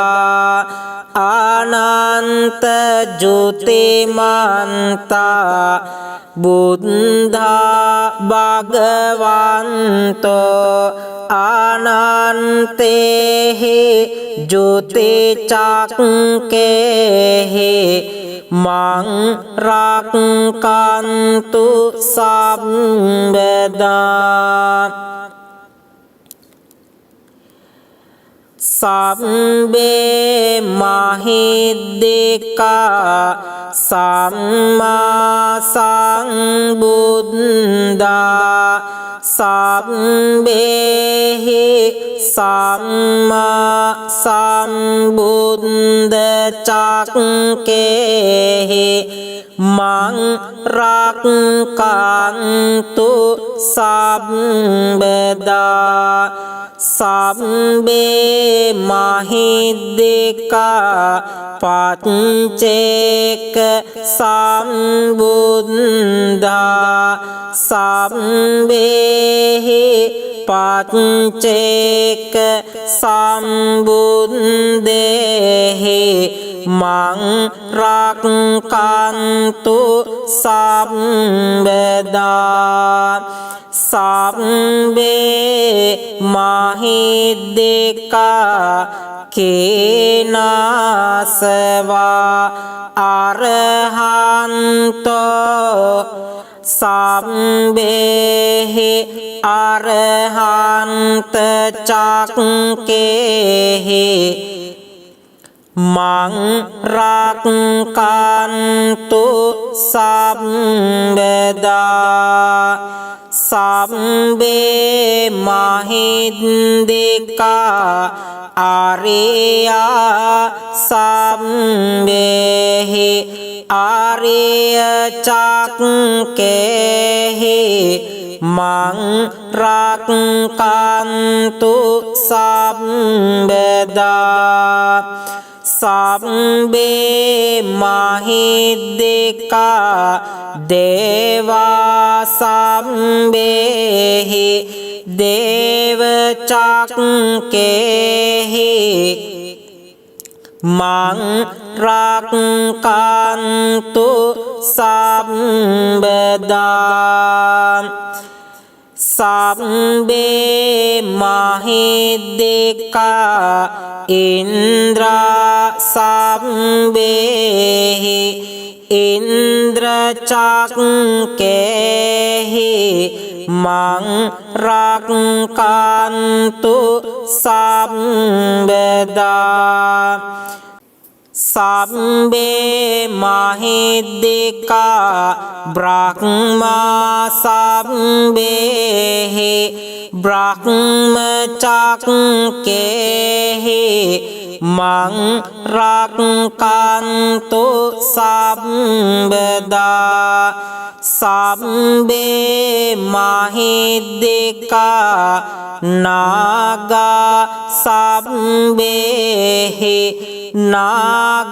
A: अनन्त ज्योतिमन्ता बुद्धा भगवन्तो अनन्तेहि ज्योतिचक्केहि मं रक्कन्तु सर्वदा सब्बे महिद्दिका सम्मा सम्बुद्धा सब्बेहि सम्मा सम्बुद्धचक्केहि मं रक्कन्तु सर्वदा सब्बे महिद्दिका पञ्चेक सम्बुद्धा सब्बेहि पञ्चेक सम्बुद्धेहि मं रक्कन्तु सर्वदा सब्बे महिद्दिका केनासवा अरहन्तो सब्बेहि अरहन्तचक्केहि मं रक्कन्तु सर्वदा सब्बे महिद्दिका आर्या सब्बेहि आर्यचक्केहि मं रक्कन्तु सर्वदा सब्बे महिद्दिका देवा सब्बेहि देवचक्केहि मं रक्कन्तु सर्वदा सब्बे महिद्दिका इन्द्र सब्बेहि इन्द्रचक्केहि मं रक्कन्तु सर्वदा सब्बे महिद्दिका ब्रह्मा सब्बेहि ब्रह्मचक्केहि मं रक्कन्तु सर्वदा सब्बे महिद्दिका नाग सब्बेहि नागचक्केहि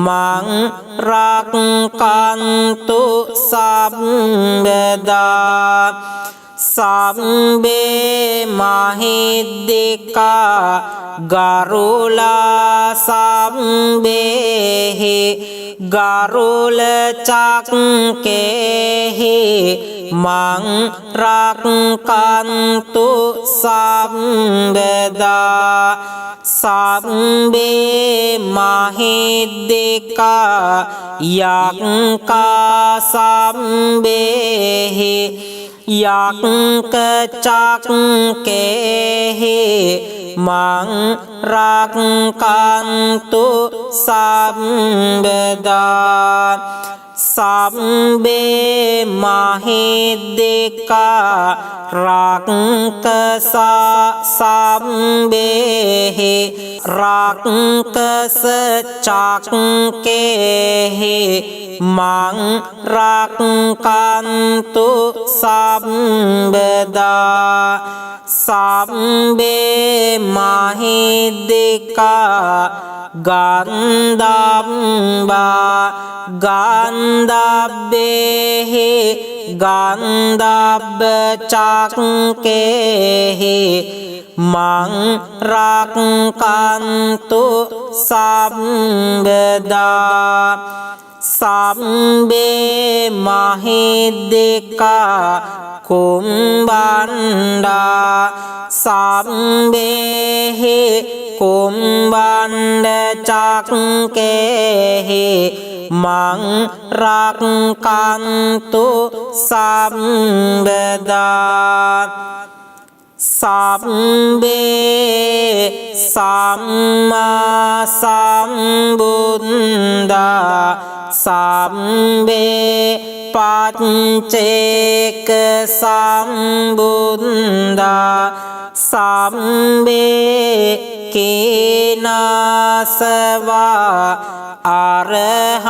A: मं रक्कन्तु सर्वदा सब्बे महिद्दिका गरुला सब्बेहि गरुलचक्केहि मं रक्कन्तु सर्वदा सब्बे महिद्दिका यज्ञका सब्बेहि यज्ञचक्केहि मं रक्कन्तु सर्वदा සම්බේ මහිද්దికා රක්කසා සම්බේහි රක්කස චක්කේහි මං රක්කන්තු සම්බදා සම්බේ මහිද්దికා ගන්ධම්බා ගන්ධබ්බේහි ගන්ධබ්බ චක්කේහි මං රක්කන්තු සම්බදා සම්බේ මහිද්దికා කුම්බණ්ඩා සම්බේහි කුම්බණ්ඩ චක්කේහි මං රක්කන්තු සම්බදා සම්බේ සම්මා සම්බුද්දා සම්බේ පච්චේක සම්බුද්දා සම්බේ කේනාසවා අරහන්තෝ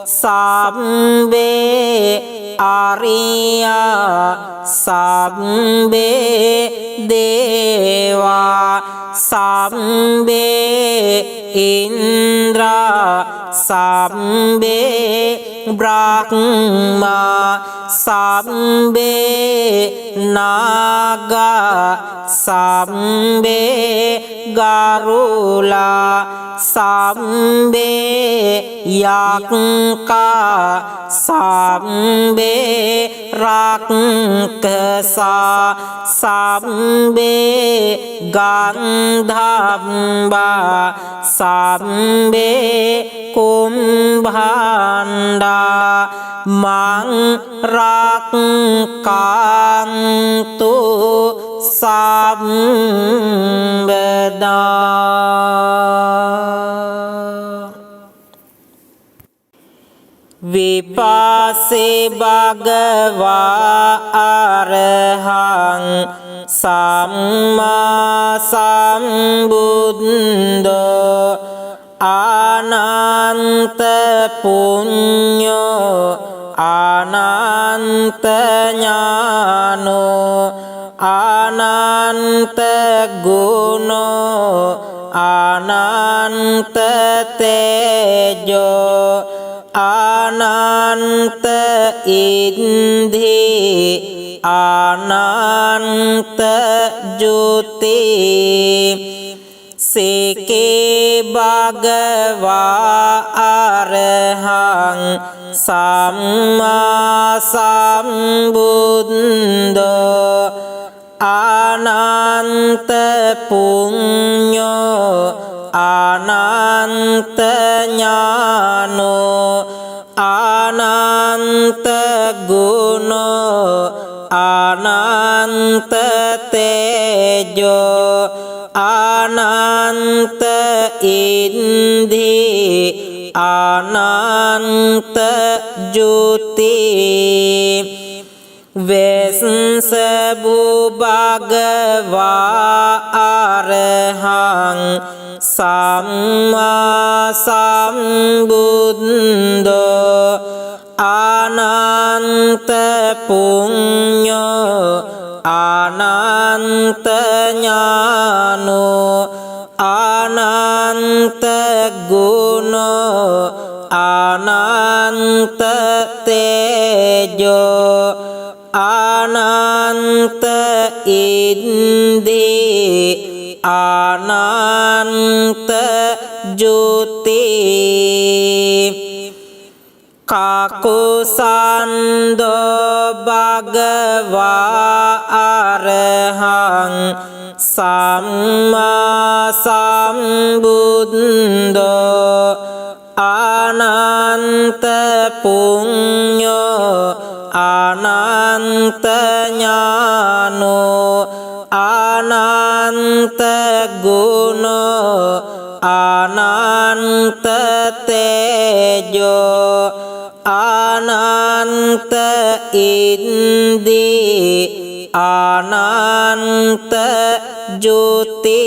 A: සම්බේ ආරියා සම්බේ දේවා සම්බේ ඉන්ද්‍රා සම්බේ බ්‍රහ්මා සම්බේ නාගා සම්බේ ගරුලා සම්බේ යක්ඛා සම්බේ රක්ඛසා සම්බේ ගන්ධබ්බා සම්බේ කුම්භණ්ඩා මං රක්ඛන්තු සම්බදා විපස්සේ භගවා අරහං සම්මා සම්බුද්දෝ අනන්ත පුඤ්ඤෝ අනන්ත ඥානෝ අනන්ත ගුණෝ අනන්ත තේජෝ අනන්ත ඉන්ධි අනන්ත ජ්‍යොති සේකේ භගවා අරහං සම්මා සම්බුද්දෝ අනන්ත පුඤ්ඤෝ අනන්ත ඥානෝ අනන්ත ගුණෝ අනන්ත තේජෝ අනන්ත ඉන්ධි අනන්ත ජ්‍යොති වෙස්ස භගවා අරහං සම්මා සම්බුද්දෝ අනන්ත පුඤ්ඤෝ අනන්ත ඥානෝ අනන්ත ගුණෝ අනන්ත තේජෝ අනන්ත ඉන්ධි අනන්ත ජ්‍යොති කාකුසන්தோ භගවා අරහං සම්මා සම්බුද්දෝ අනන්ත පුඤ්ඤෝ අනන්ත ඥානෝ අනන්ත ගුණෝ අනන්ත තේජෝ ඉන්දී අනන්ත ජුති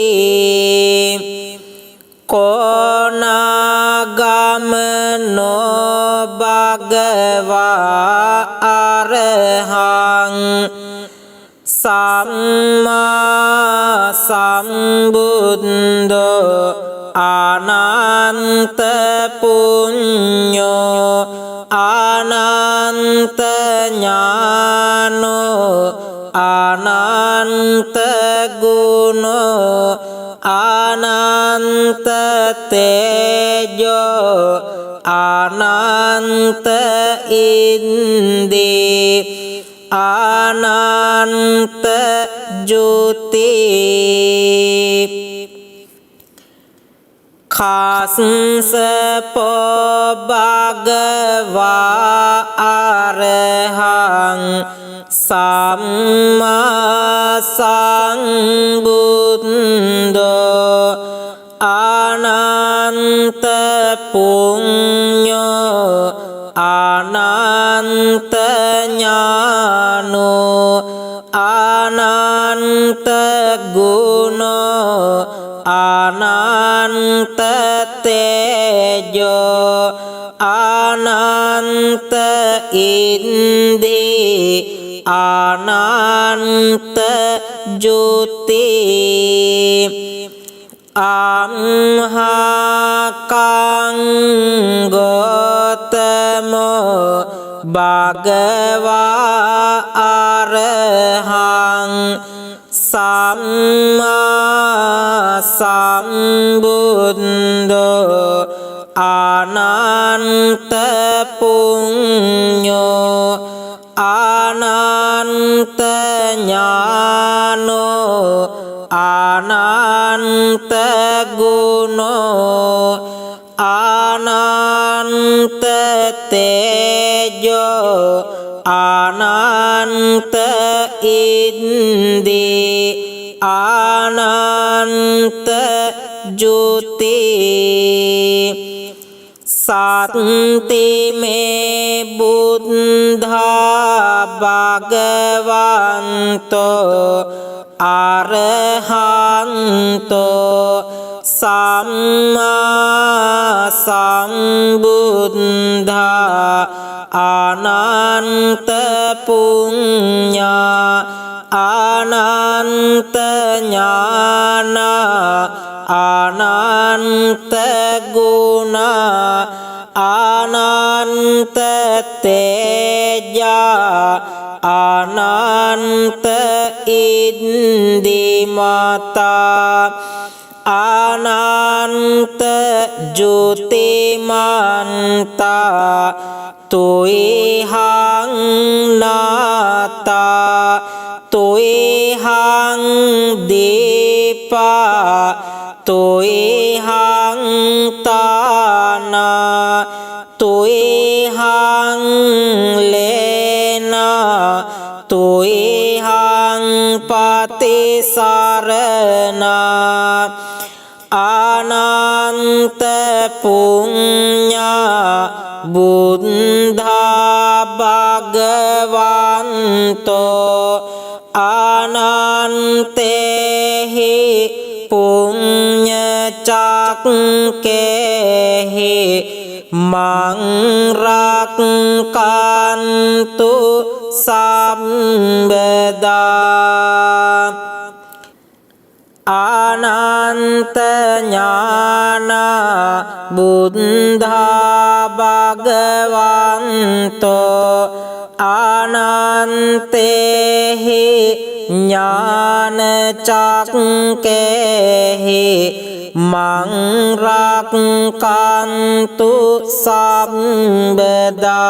A: කොනාගමනෝ භගවා අරහං සම්මා සම්බුද්ධෝ අනන්ත පුඤ්ඤෝ අනන්ත ඥානෝ අනන්ත ගුණෝ අනන්ත තේජෝ අනන්ත ඉන්දී අනන්ත ජුති කස්සපෝ භගවා අරහං සම්මා සම්බුද්ධෝ අනන්ත පුඤ්ඤෝ අනන්ත ඥානෝ අනන්ත ගුණෝ අනන්ත තේජෝ අනන්ත ඉන්දී අනන්ත ජුති අම්හාකං ගෝතමෝ භගවා අරහං සම්මා සම්බුද්ධෝ අනන්ත පුඤ්ඤෝ අනන්ත ඥානෝ අනන්ත ගුණෝ අනන්ත තේජෝ අනන්ත ඉන්දී අනන්ත ජුති සත්තිමේ බුද්ධා භගවන්තෝ අරහන්තෝ සම්මා සම්බුද්ධා අනන්ත පුඤ්ඤා අනන්ත ඥාන අනන්ත ගුණ අනන්ත තේජා අනන්ත ඉන්දිමතා අනන්ත ජුතිමන්තා තුයිහං නාතා තුයිහං දීපා තුයිහං තානා තුයිහං ලේනා තුයිහං පතිසරණා අනන්ත පුඤ්ඤා බුද්ධා භගවන්තෝ අනන්තේහි පුඤ්ඤ චක්කේහි මං රක්칸තු සම්බදා අනන්ත ඥාන බුද්ධා භගවන්තෝ අනන්තේහි ඥාන චක්කේහි මං රක්칸තු සම්බදා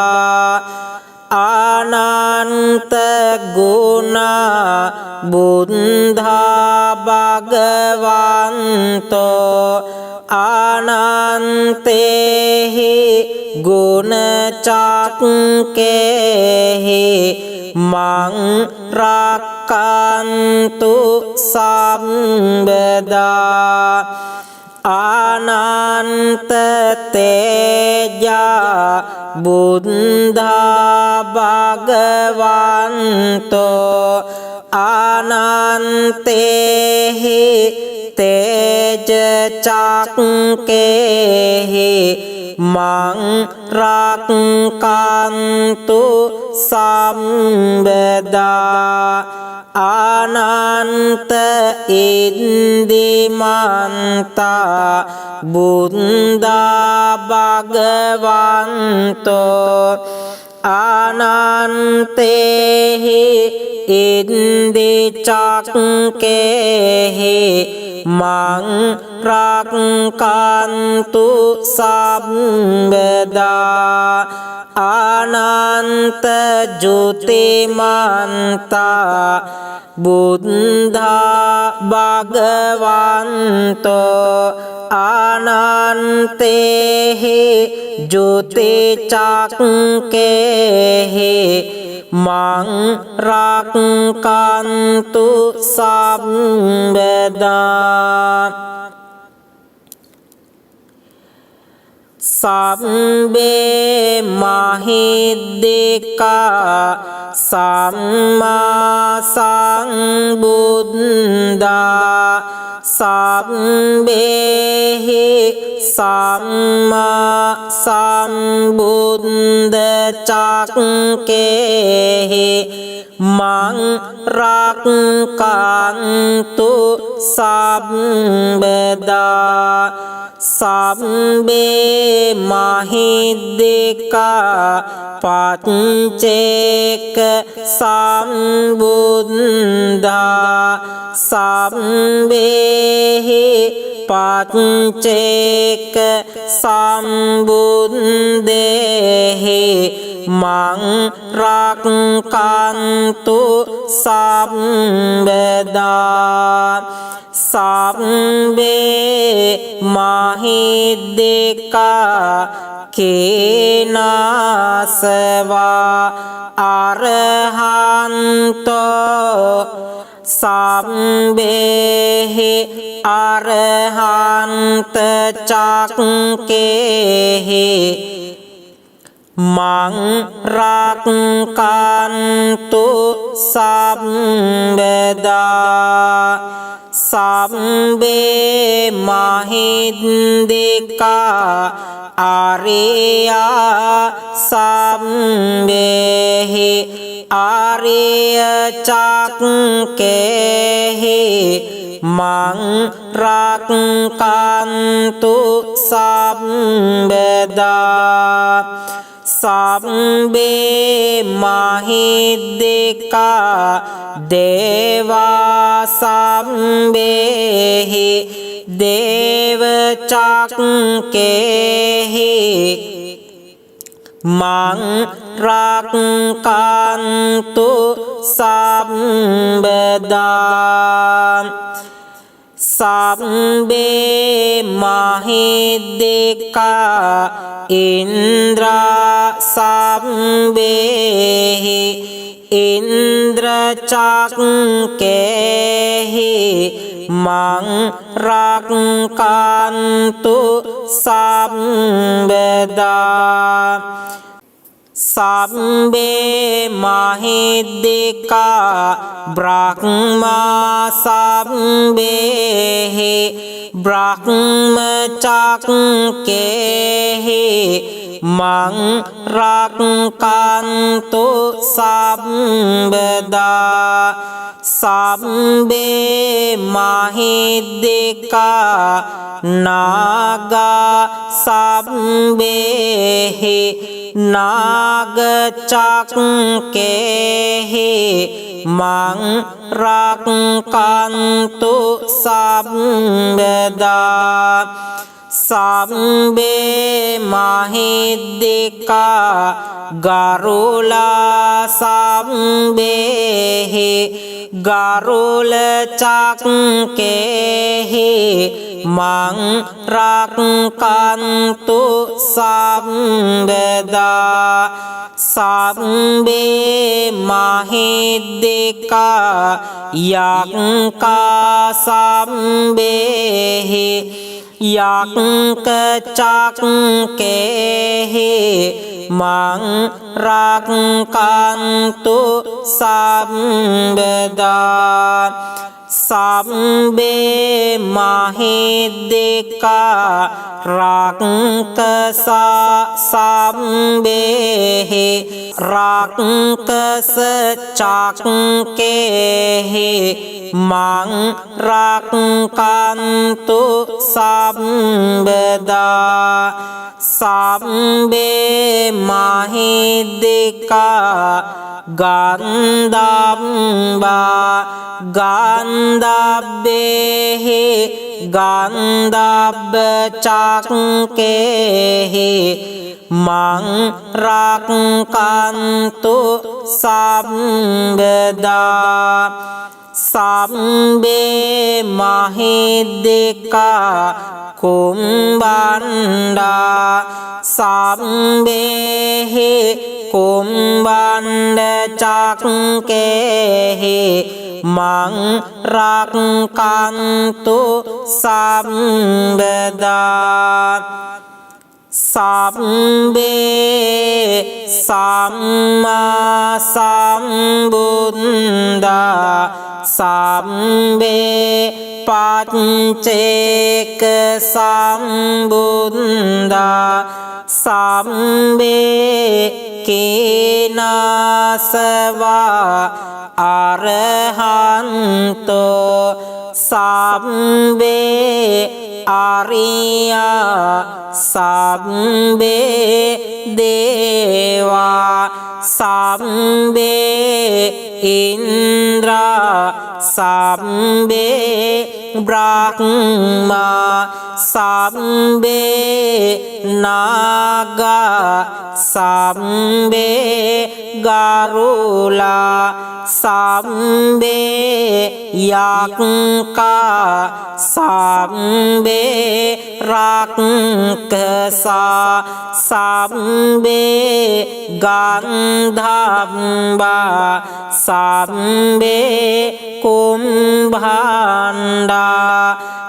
A: අනන්ත ගුණ බුද්ධා භගවන්තෝ අනන්තේහි ගුණ චක්කේහි මං රක්칸තු සම්බදා අනන්ත තේජා බුද්ධා භගවන්තෝ අනන්තේහි තේජ චක්කේහි මං රක්칸තු සම්බදා අනන්ත ඉන්දිමන්තා බුද්ධා භගවන්තෝ අනන්තේහි ඉන්දි චක්කේහි මං රක්칸තු සම්බදා අනන්ත ජුතිමන්තා බුද්ධා භගවන්තෝ අනන්තේහි ජුති චක්කේහි මං රක්칸තු සම්බදා සම්බේ මහිද්దికා සම්මා සම්බුද්ධා සම්බේහි සම්මා සම්බුද්ධ චක්කේහි මං රක්칸තු සම්බදා සම්බේ මහිද්దికා පච්චේක සම්බුද්ධා සම්බේහි පච්චේක සම්බුද්දේහි මං රක්칸තු සම්බදා සම්බේ මහිද්దికා කේනාසවා අරහන්තෝ සම්බේහි අරහන්ත චක්කේහි මං රක්칸තු සම්බදා සම්බේ මහිද්దికා ආරියා සම්බේහි ආරිය චක්කේහි මං රක්칸තු සම්බදා සම්බේ මහිද්దికා දේවා සම්බේහි දේව චක්කේහි මං රක්칸තු සම්බදා සම්බේ මහිද්దికා ඉන්ද්‍රා සම්බේහි ඉන්ද්‍ර චක්කේහි මං රක්칸තු සම්බදා සම්බේ මහිද්దికා බ්‍රහ්මා සම්බේහි බ්‍රහ්ම චක්කේහි මං රක්칸තු සම්බදා සම්බේ මහිද්దికා නාගා සම්බේහි නාග චක්කේහි මං රක්칸තු සම්බදා සම්බේ මහිද්దికා ගරුලා සම්බේහි ගරුල චක්කේහි මං රක්칸තු සම්බදා සම්බේ මහිද්దికා යක්ඛා සම්බේහි යක් චක්කේහි මං රක්칸තු සම්බදා සම්බේ මහිද්దికා රක්කසා සම්බේහි රක්කස චක්කේහි මං රක්칸තු සම්බදා සම්බේ මහිද්దికා ගන්ධම්බා ගන්ධබ්බේහි ගන්ධබ්බ චක්කේහි මං රක්칸තු සම්බදා සම්බේ මහිද්దికා කුම්බණ්ඩා සම්බේහි කුම්බණ්ඩ චක්කේහි මං රක්칸තු සම්බදා සම්බේ සම්මා සම්බුද්දා සම්බේ පච්චේක සම්බුද්දා සම්බේ කේනාසවා අරහන්තෝ සම්බේ අරියා සම්බේ දේවා සම්බේ ඉන්ද්‍රා සම්බේ බ්‍රහ්මා සම්බේ නාගා සම්බේ ගරුලා සම්බේ යක්ඛා සම්බේ රක්ඛසා සම්බේ ගන්ධබ්බා සම්බේ කුම්භණ්ඩා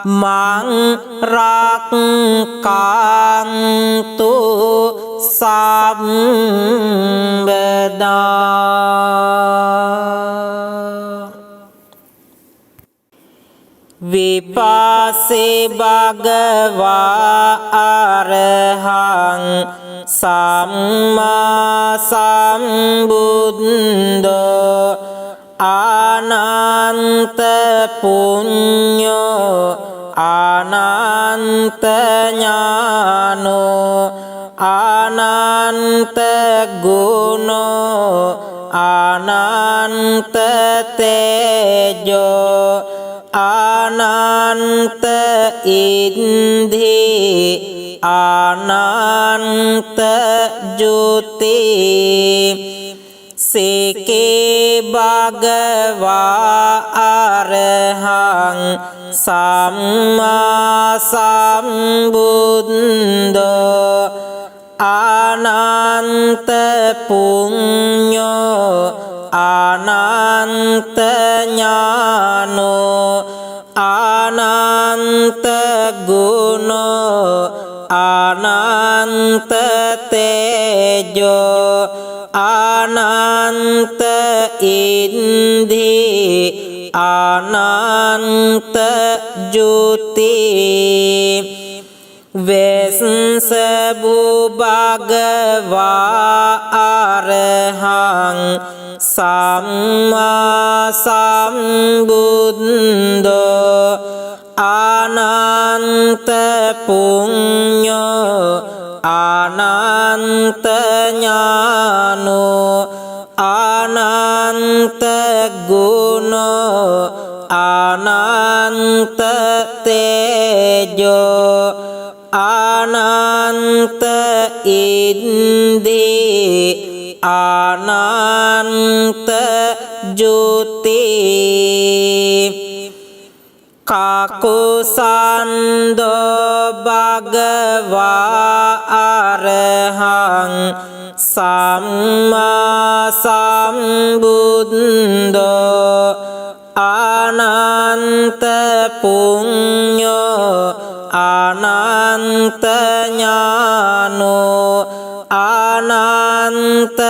A: මං රක්칸තු සම්බදා විපස්සේ භගවා අරහං සම්මා සම්බුද්දෝ අනන්ත පුඤ්ඤෝ අනන්ත ඥානෝ අනන්ත ගුණෝ අනන්ත තේජෝ අනන්ත ඉන්ද්‍රි අනන්ත ජ්‍යොති සේකේ භගවා අරහං සම්මා සම්බුද්දෝ අනන්ත පුඤ්ඤෝ අනන්ත ඥානෝ අනන්ත ගුණෝ අනන්ත තේජෝ අනන්ත ඉන්ද්‍රි අනන්ත ජ්‍යොති වෙස්ස භගවා අරහං සම්මා සම්බුද්දෝ අනන්ත පුඤ්ඤෝ අනන්ත ඥානෝ අනන්ත ගුණෝ අනන්ත තේජෝ අනන්ත ඉන්ද්‍රි අනන්ත ජ්‍යොති කාකුසන්දෝ භගවා අරහං සම්මා සම්බුද්දෝ අනන්ත පුඤ්ඤෝ අනන්ත ඥානෝ අනන්ත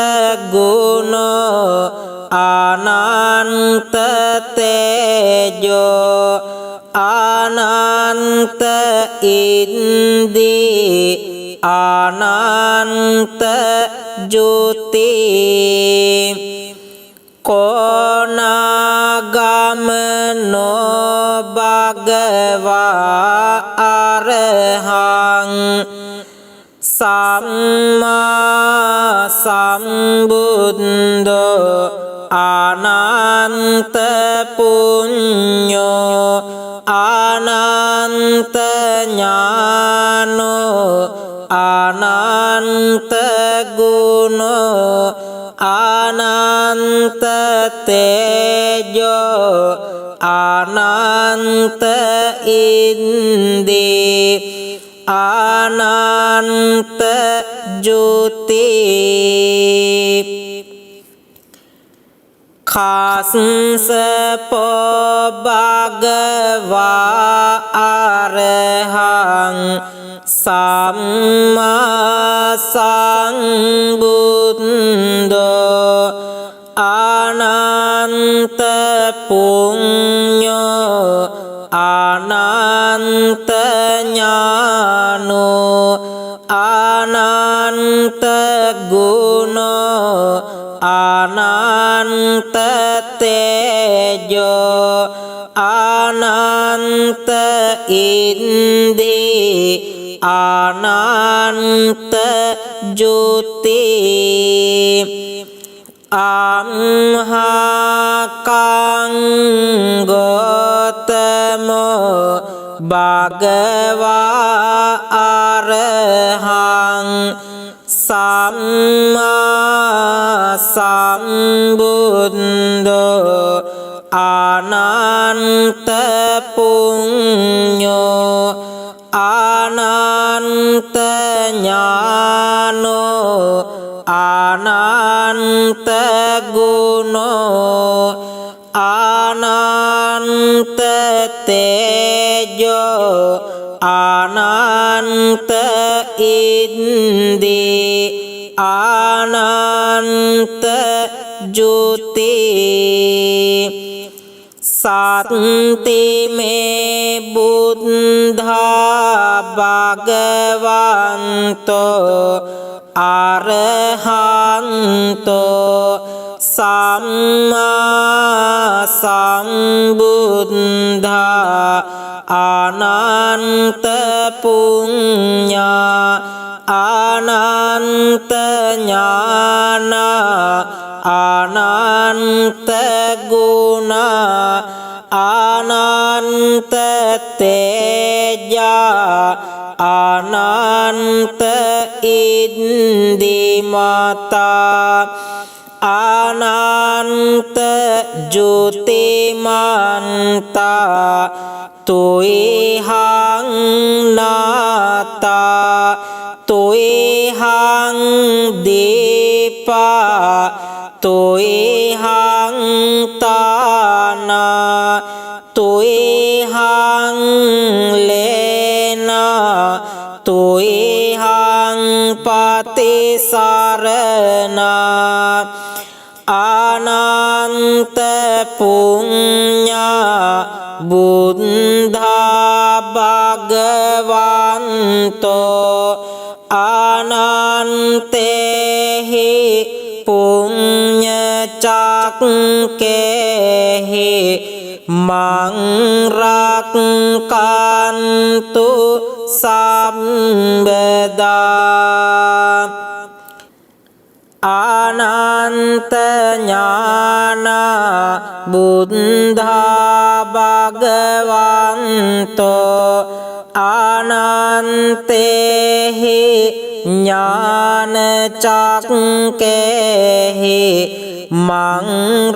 A: ගුණෝ අනන්ත තේජෝ අනන්ත ඉන්ද්‍රිය අනන්ත ජ්‍යොති කොනාගමනෝ භගවා අරහං සම්මා සම්බුද්ධෝ අනන්ත පුඤ්ඤෝ අනන්ත ඥානෝ අනන්ත ගුණෝ අනන්ත තේජෝ අනන්ත ඉන්ද්‍රිය අනන්ත ජ්‍යොති කාස්සපෝ භගවා අරහං සම්මා සම්බුද්ධෝ අනන්ත පුඤ්ඤෝ අනන්ත ඥානෝ අනන්ත ගුණෝ අනන්ත තේජෝ අනන්ත ඉන්ද්‍රිය අනන්ත ජ්‍යොති අම්හාකං ගෝතමෝ භගවා අරහං සම්මා සම්බුද්ධෝ අනන්ත පුඤ්ඤෝ අනන්ත ඥානෝ අනන්ත ගුණෝ අනන්ත තේජෝ අනන්ත ඉන්ද්‍රිය අනන්ත ජ්‍යොති සත්තිමේ බුද්ධා භගවන්තෝ අරහන්තෝ සම්මා සම්බුද්ධා අනන්ත පුඤ්ඤා අනන්ත ඥාන අනන්ත ගුණ අනන්ත තේජා අනන්ත ඉන්දිමතා අනන්ත ජ්‍යොතිමන්තා තුයිහං නාතා තුයිහං දීපා තුයිහං තානා තුයිහං ලේනා තුයිහං පතිසරණා අනන්ත පුඤ්ඤා බුද්ධා භගවන්තෝ අනන්තේහි පුඤ්ඤ චක්කේහි මං රක්칸තු සම්බදා අනන්ත ඥාන බුද්ධා භගවන්තෝ අනන්තේහි ඥාන චක්කේහි මං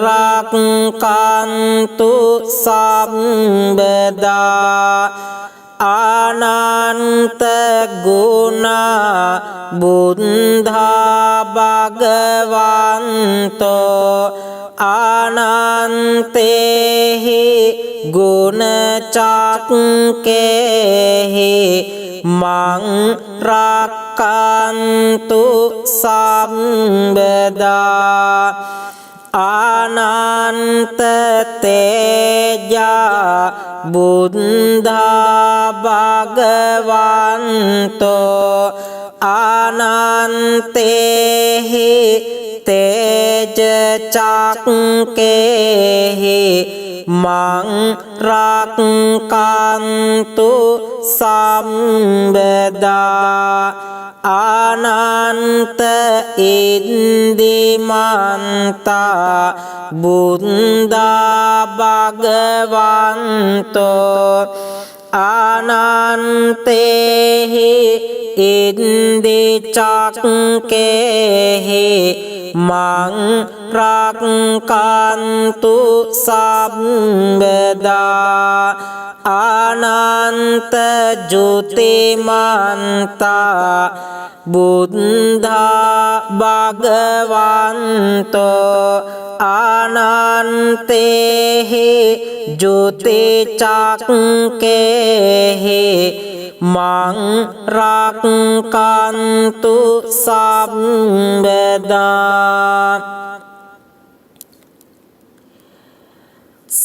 A: රක්칸තු සම්බදා අනන්ත ගුණ බුද්ධා භගවන්තෝ අනන්තේහි ගුණ චක්කේහි มังรักขันตุสัมปดาอานันตเตยะบุตธาภะวันโตอานันเตหิเตจจักเกหิมังรักขันตุสัมปดาอานันตอินดิมันตาบุตธาภะวันโตอานันเตหิอินดิจักเกหิมังรักขันตุสัมปดาอานันตจุติมันตาบุตธาภะวันโตอานันเตหิจุติจักเกหิมังรักขันตุสัมปดา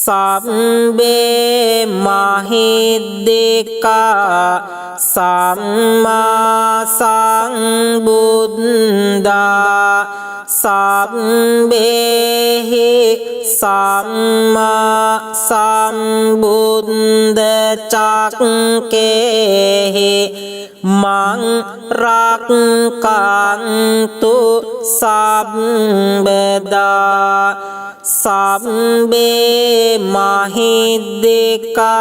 A: สัมเบมหิดิกาสัมมาสัมบุตธาสัมเบหิสัมมาสัมบุตธจักเกหิมังรักขันตุสัมปดาสัมเบมหิดิกา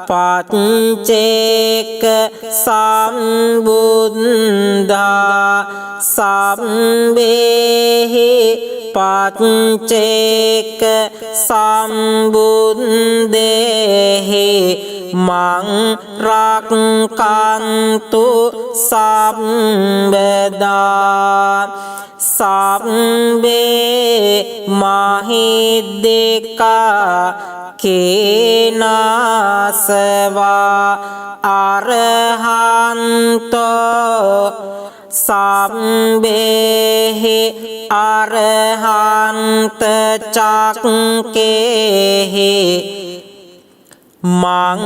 A: ปัจเจกสัมบุตธาสัมเบหิปัจเจกสัมบุตเดหิมังรักขันตุสัมปดาสัมเบมหิดิกาเกนะสวะอรหันโตสัมเบหิอรหันตจักเกหิมัง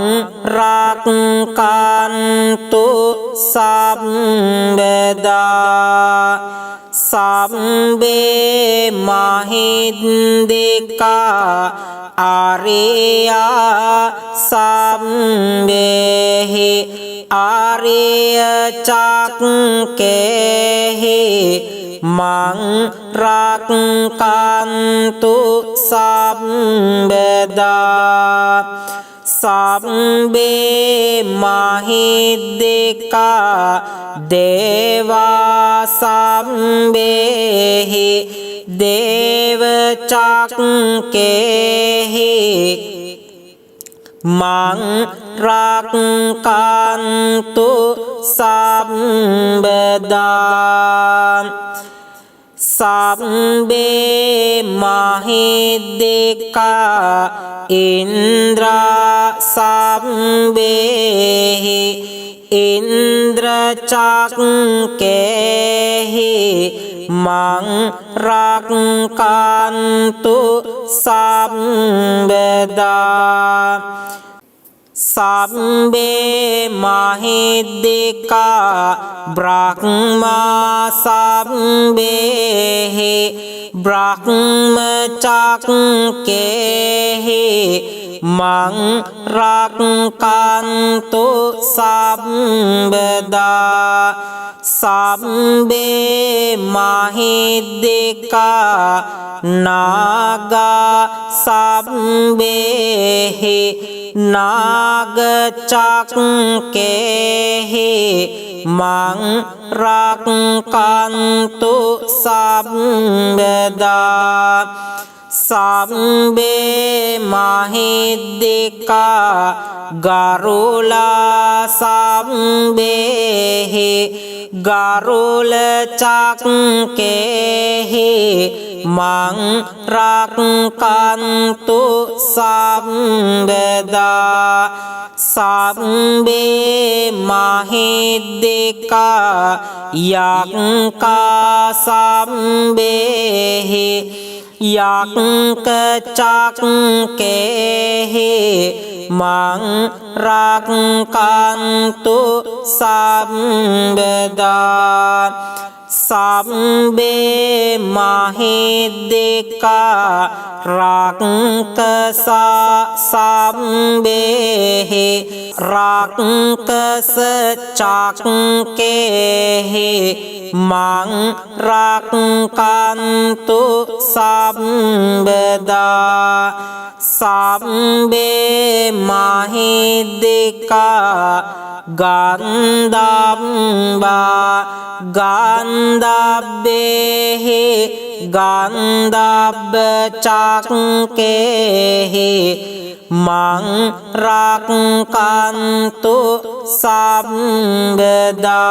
A: รักขันตุสัมปดาสัมเบมหิดิกาอาริยสัมเบหิอาริยจักเกหิมังรักขันตุสัมปดาสัมเบมหิดิกาเดวาสัมเบหิเดวจักเกหิมังรักขันตุสัมปดาสัมเบมหิดิกาอินทราสัมเบหิอินทรจักเกหิมังรักขันตุสัมปดาสัมเบมหิดิกาบรักมาสัมเบหิบรักมจักเกหิมังรักขันตุสัมปดาสัมเบมหิดิกานาคาสัมเบหินาคจักเกหิมังรักขันตุสัมปดาสัมเบมหิดิกาการุลาสัมเบหิการุลจักเกหิ มังรักกันตุสัมเบดาสัมเบมาหิดิกายักกาสัมเบหิยักกจักเกหิมังรักกันตุสัมเบดาสัมเบมาหิดิการักกสะสัมเบหิรักกสะจักเกหิมังรักกันตุสัมเบดาสัมเบมาหิดิกากันดับบากันดับเบหิกันดับจักเกหิมังรักกันตุสัมเบดา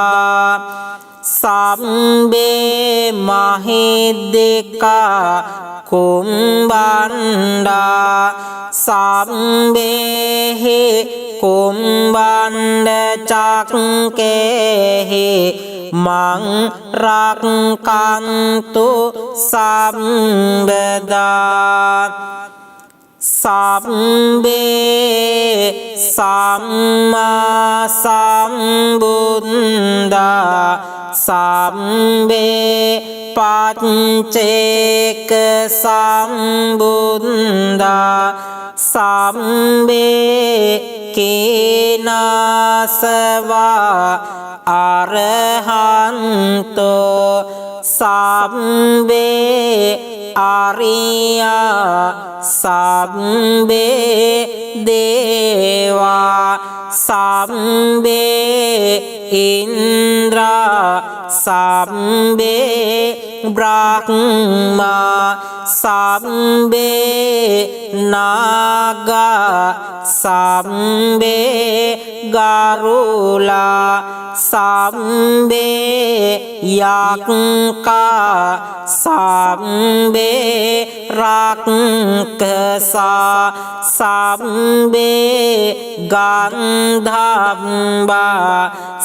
A: สัมเบมาหิดิกาคุมบันดาสัมเบหิคุมบันเดจักเกหิมังรักกันตุสัมเบดาสัมเบสัมมาสัมบุตตาสัมเบปัจเจกสัมบุตตาสัมเบกินาสวะอรหันโตสัมเบอริยสัมเบเดวาสัมเบอินทราสัมเบบราหมาสัมเบนาคสัมเบกรุลาสัมเบยักกาสัมเบรักกษาสัมเบกันธับบา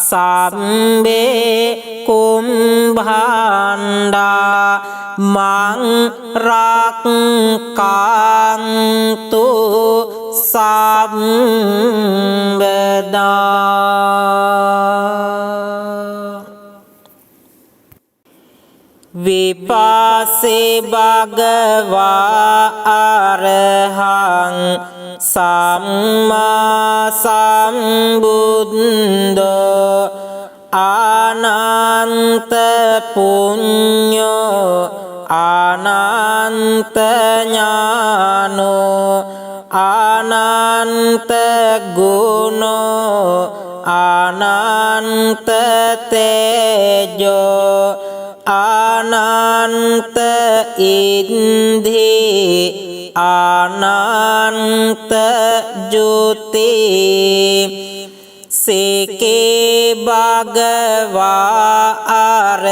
A: สัมเบกุมพันดามังรักกันตุสัมเบดาวิปัสสิภควาอรหังสัมมาสัมพุทโธอานันตปุญโญอานันตญาโนอานันตกุโนอานันตเตโยอานันตอินทรีอานันตจุติสิกิภควาอร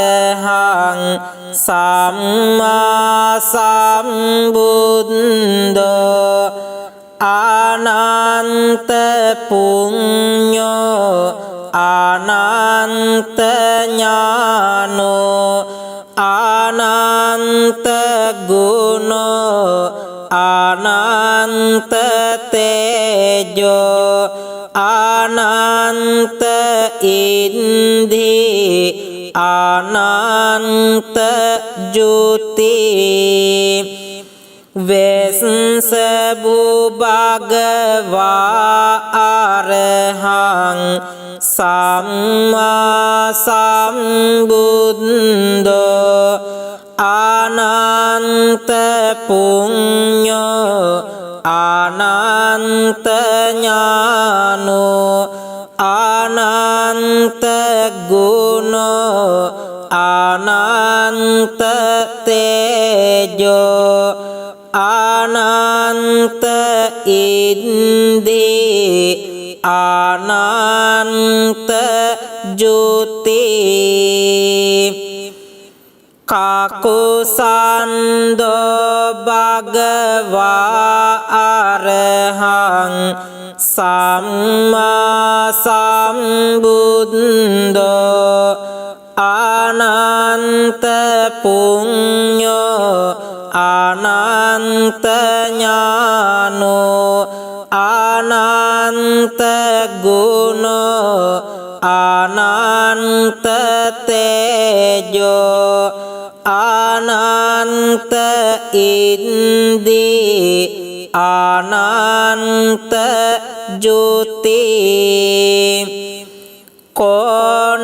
A: หังสัมมาสัมพุทโธอานันตปุญโญอานันตญาโนอานันตกุโนอานันตเตโยอานันตอินทรีอานันตจุติเวสสบุภควาอรหังสัมมาสัมพุทโธอานันตปุญโญอานันตญาโนอานันตกุโนอานันตเตโยอานันตอินทรีอานันตจุติ Kakusando bhagava arahang samma sambuddho ananta puñño ananta ñāno ananta guno ananta tejo ananta indi ananta juti konagamano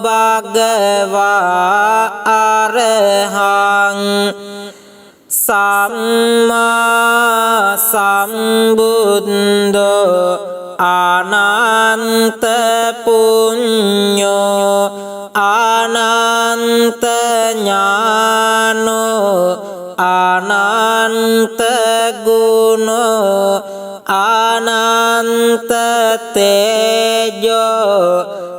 A: bhagava arahang samma sambuddho ananta puñño ananta ñāno ananta guno ananta tejo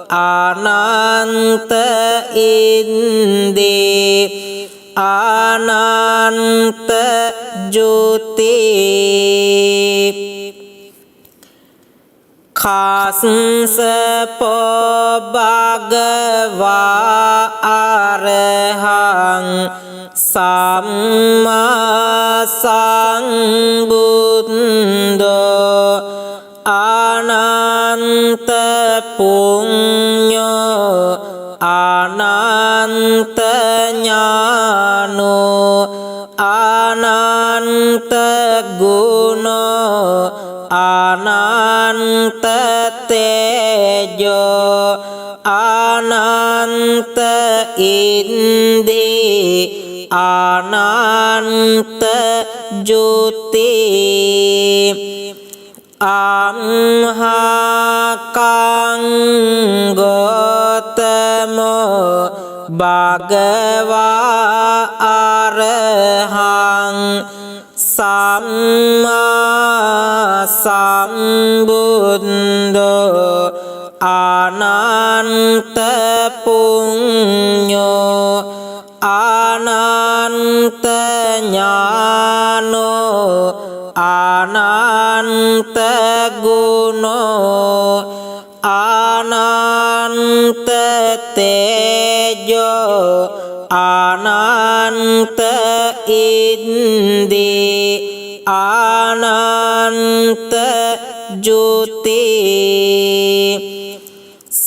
A: ananta indi ananta juti khāssapo bhagava arahang samma sambuddho ananta puñño ananta ñāno ananta guno ananta tejo ananta indi ananta juti amhakang gotamo bhagava arahang samma sambuddho ananta puñño ananta ñāno ananta guno ananta tejo ananta indi ananta juti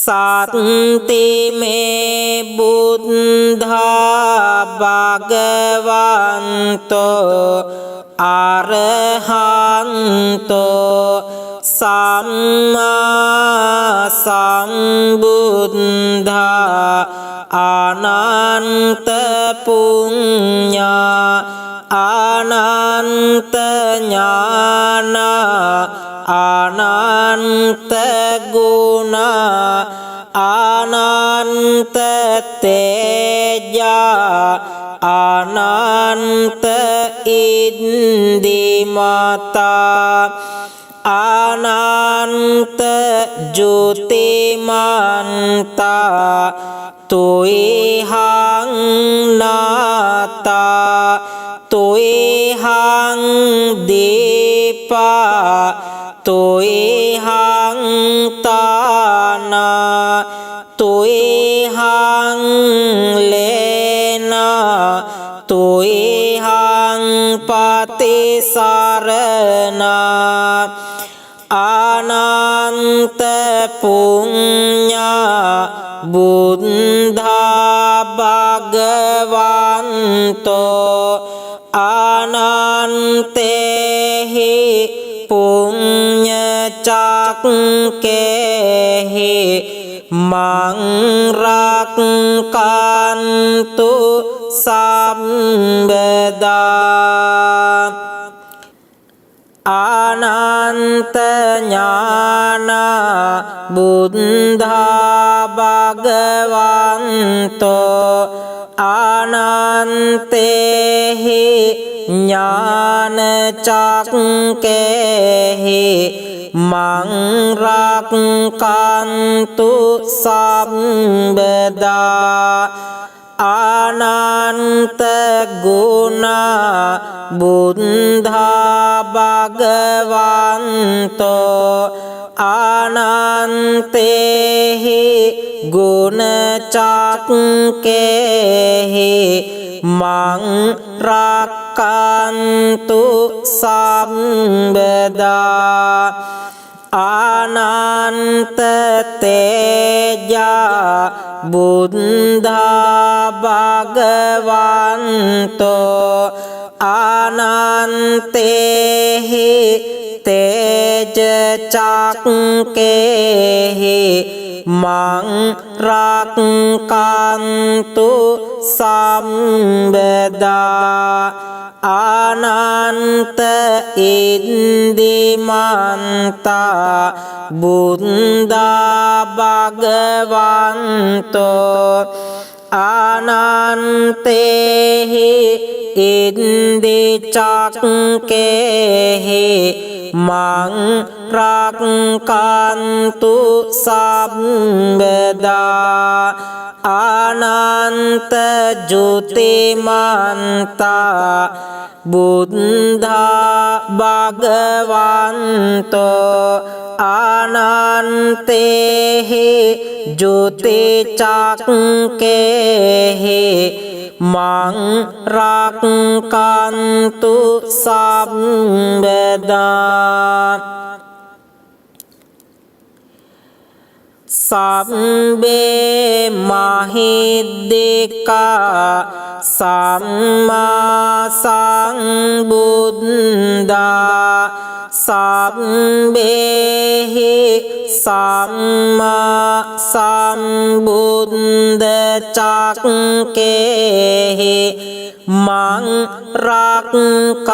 A: Sati me buddha bhagavanto arahanto samma sambuddha ananta puñña ananta ñāna ananta guna ananta teja ananta indimata ananta jutimanta tuihang nata tuihang dipa tuihang tana tuihang lena tuihang patisarana ananta puñña buddha bhagavanto anantehi puñña cakkehi mangrakkantu sambeda ananta ñāna buddha bhagavanto anantehi ñāna cakkehi මං රක්කන්තු සම්බදා අනන්ත ගුණ බුද්ධා භගවන්තෝ අනන්තේහි ගුණ චක්කේහි මං රක්කන්තු සම්බදා අනන්ත තේජා බුද්ධා භගවන්තෝ අනන්තේහි තේජ චක්කේහි මං රක්කන්තු සම්බදා අනන්ත ඉන්දිමන්තා බුද්ධා භගවන්තෝ අනන්තේහි ඉන්දි චක්කේහි මං රක්කන්තු සම්බදා අනන්ත ජුතිමන්තා බුද්ධා භගවන්තෝ අනන්තේහි ජුති චක්කේහි මං රක්කන්තු සම්බදා සම්බේ මහිද්దికා සම්මා සම්බුද්ධා සම්බේහි සම්මා සම්බුද්ධ චක්කේහි මං රක්කන්තු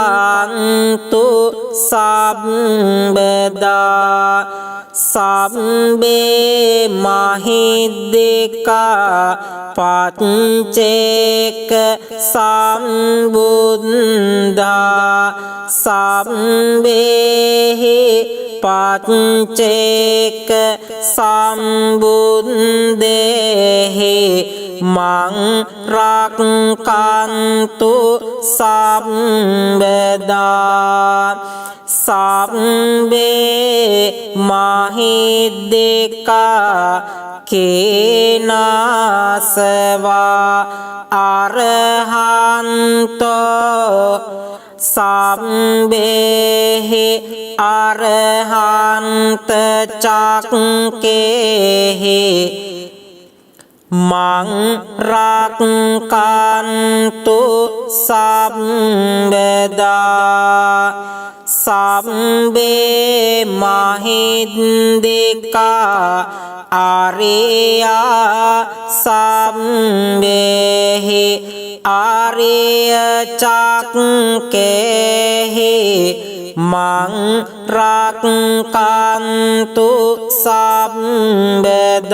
A: සම්බදා සම්බේ මහිද්దికා පච්චේක සම්බුද්ධා සම්බේහි පච්චේක සම්බුද්දේහි මං රක්කන්තු සම්බදා සම්බේ මහිද්దికා කේනාසවා අරහන්තෝ සම්බේහි අරහන්ත චක්කේහි මං රක්කන්තු සම්බදා සම්බේ මහිද්దికා ආරියා සම්බේහි ආරිය චක්කේහි මං රක්කන්තු සම්බදා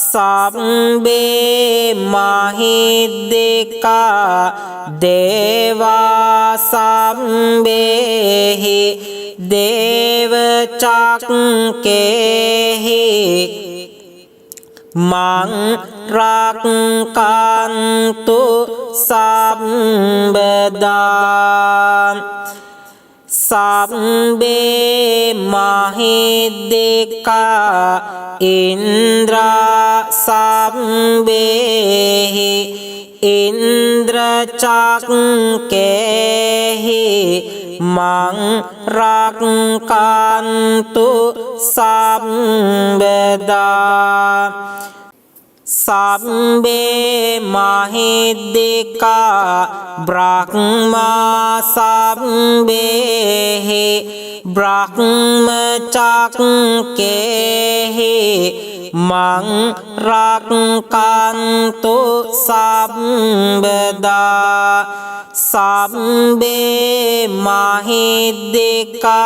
A: සම්බේ මහිද්దికා දේවා සම්බේහි දේව චක්කේහි මං රක්කන්තු සම්බදා සම්බේ මහිද්దికා ඉන්ද්‍රා සම්බේහි ඉන්ද්‍ර චක්කේහි මං රක්කන්තු සම්බදා සම්බේ මහිද්దికා බ්‍රහ්මා සම්බේහි බ්‍රහ්ම චක්කේහි මං රක්කන්තු සම්බදා සම්බේ මහිද්దికා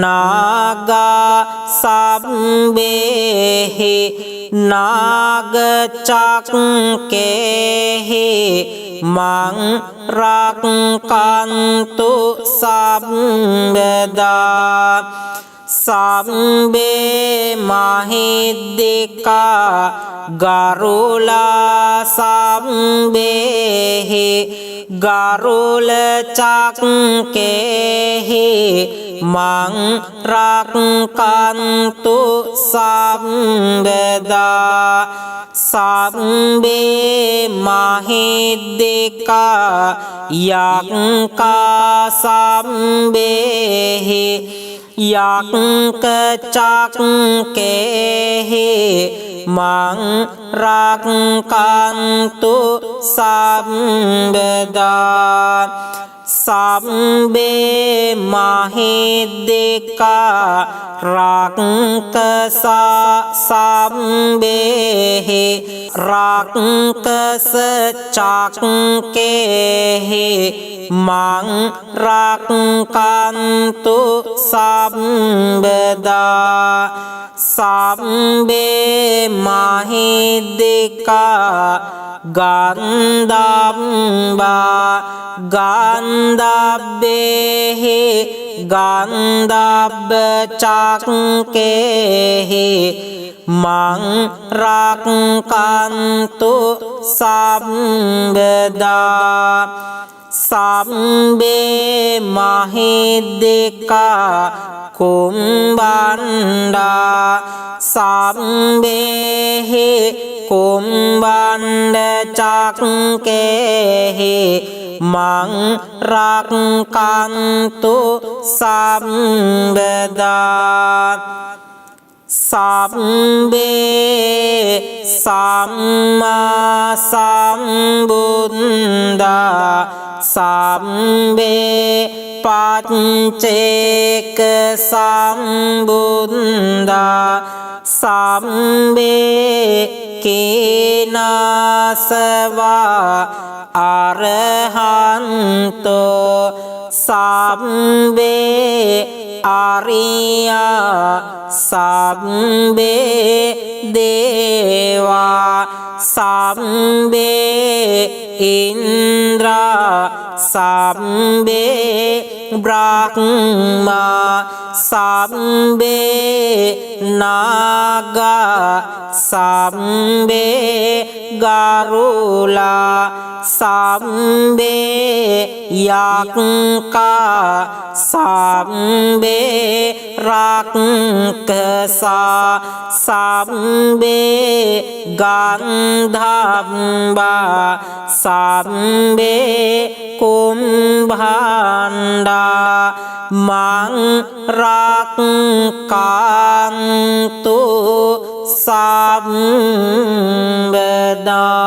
A: නාගා සම්බේහි නාග චක්කේහි มังรักกันตุสัพพดาสัพเพมหิดดิกาการุลาสัพเพหิการุลจักเกหิมังรักกันตุสัพพดาสัพเพมหิดดิกายักกาสัพเพหิยักกจักเกหิมังรักกันตุสัพพดาสัพเพมหิดดิการักกสะสัพเพหิรักกสจักเกหิมังรักกันตุสัพพดาสัพเพมหิดดิกากันดับบากันดับเบหิกันดับจักเกหิมังรักกันตุสัพพดาสัพเพมหิดดิกาคุมบันดาสัพเพหิคุมบันดาจักเกหิมังรักกันตุสัพพดาสัพเพสัมมาสัมพุทธาสัพเพปัจเจกสัมพุทธาสัพเพกินาสวะอรหันโตสัพเพอริยสัพเพเดวาสัพเพอินทราสัพเพบรหมาสัพเพนาคาสัพเพการุลาสัพเพยักกาสัพเพรักกสาสัพเพกันดับบาสัพเพคุมบันดามังรักกันตุสัพพดา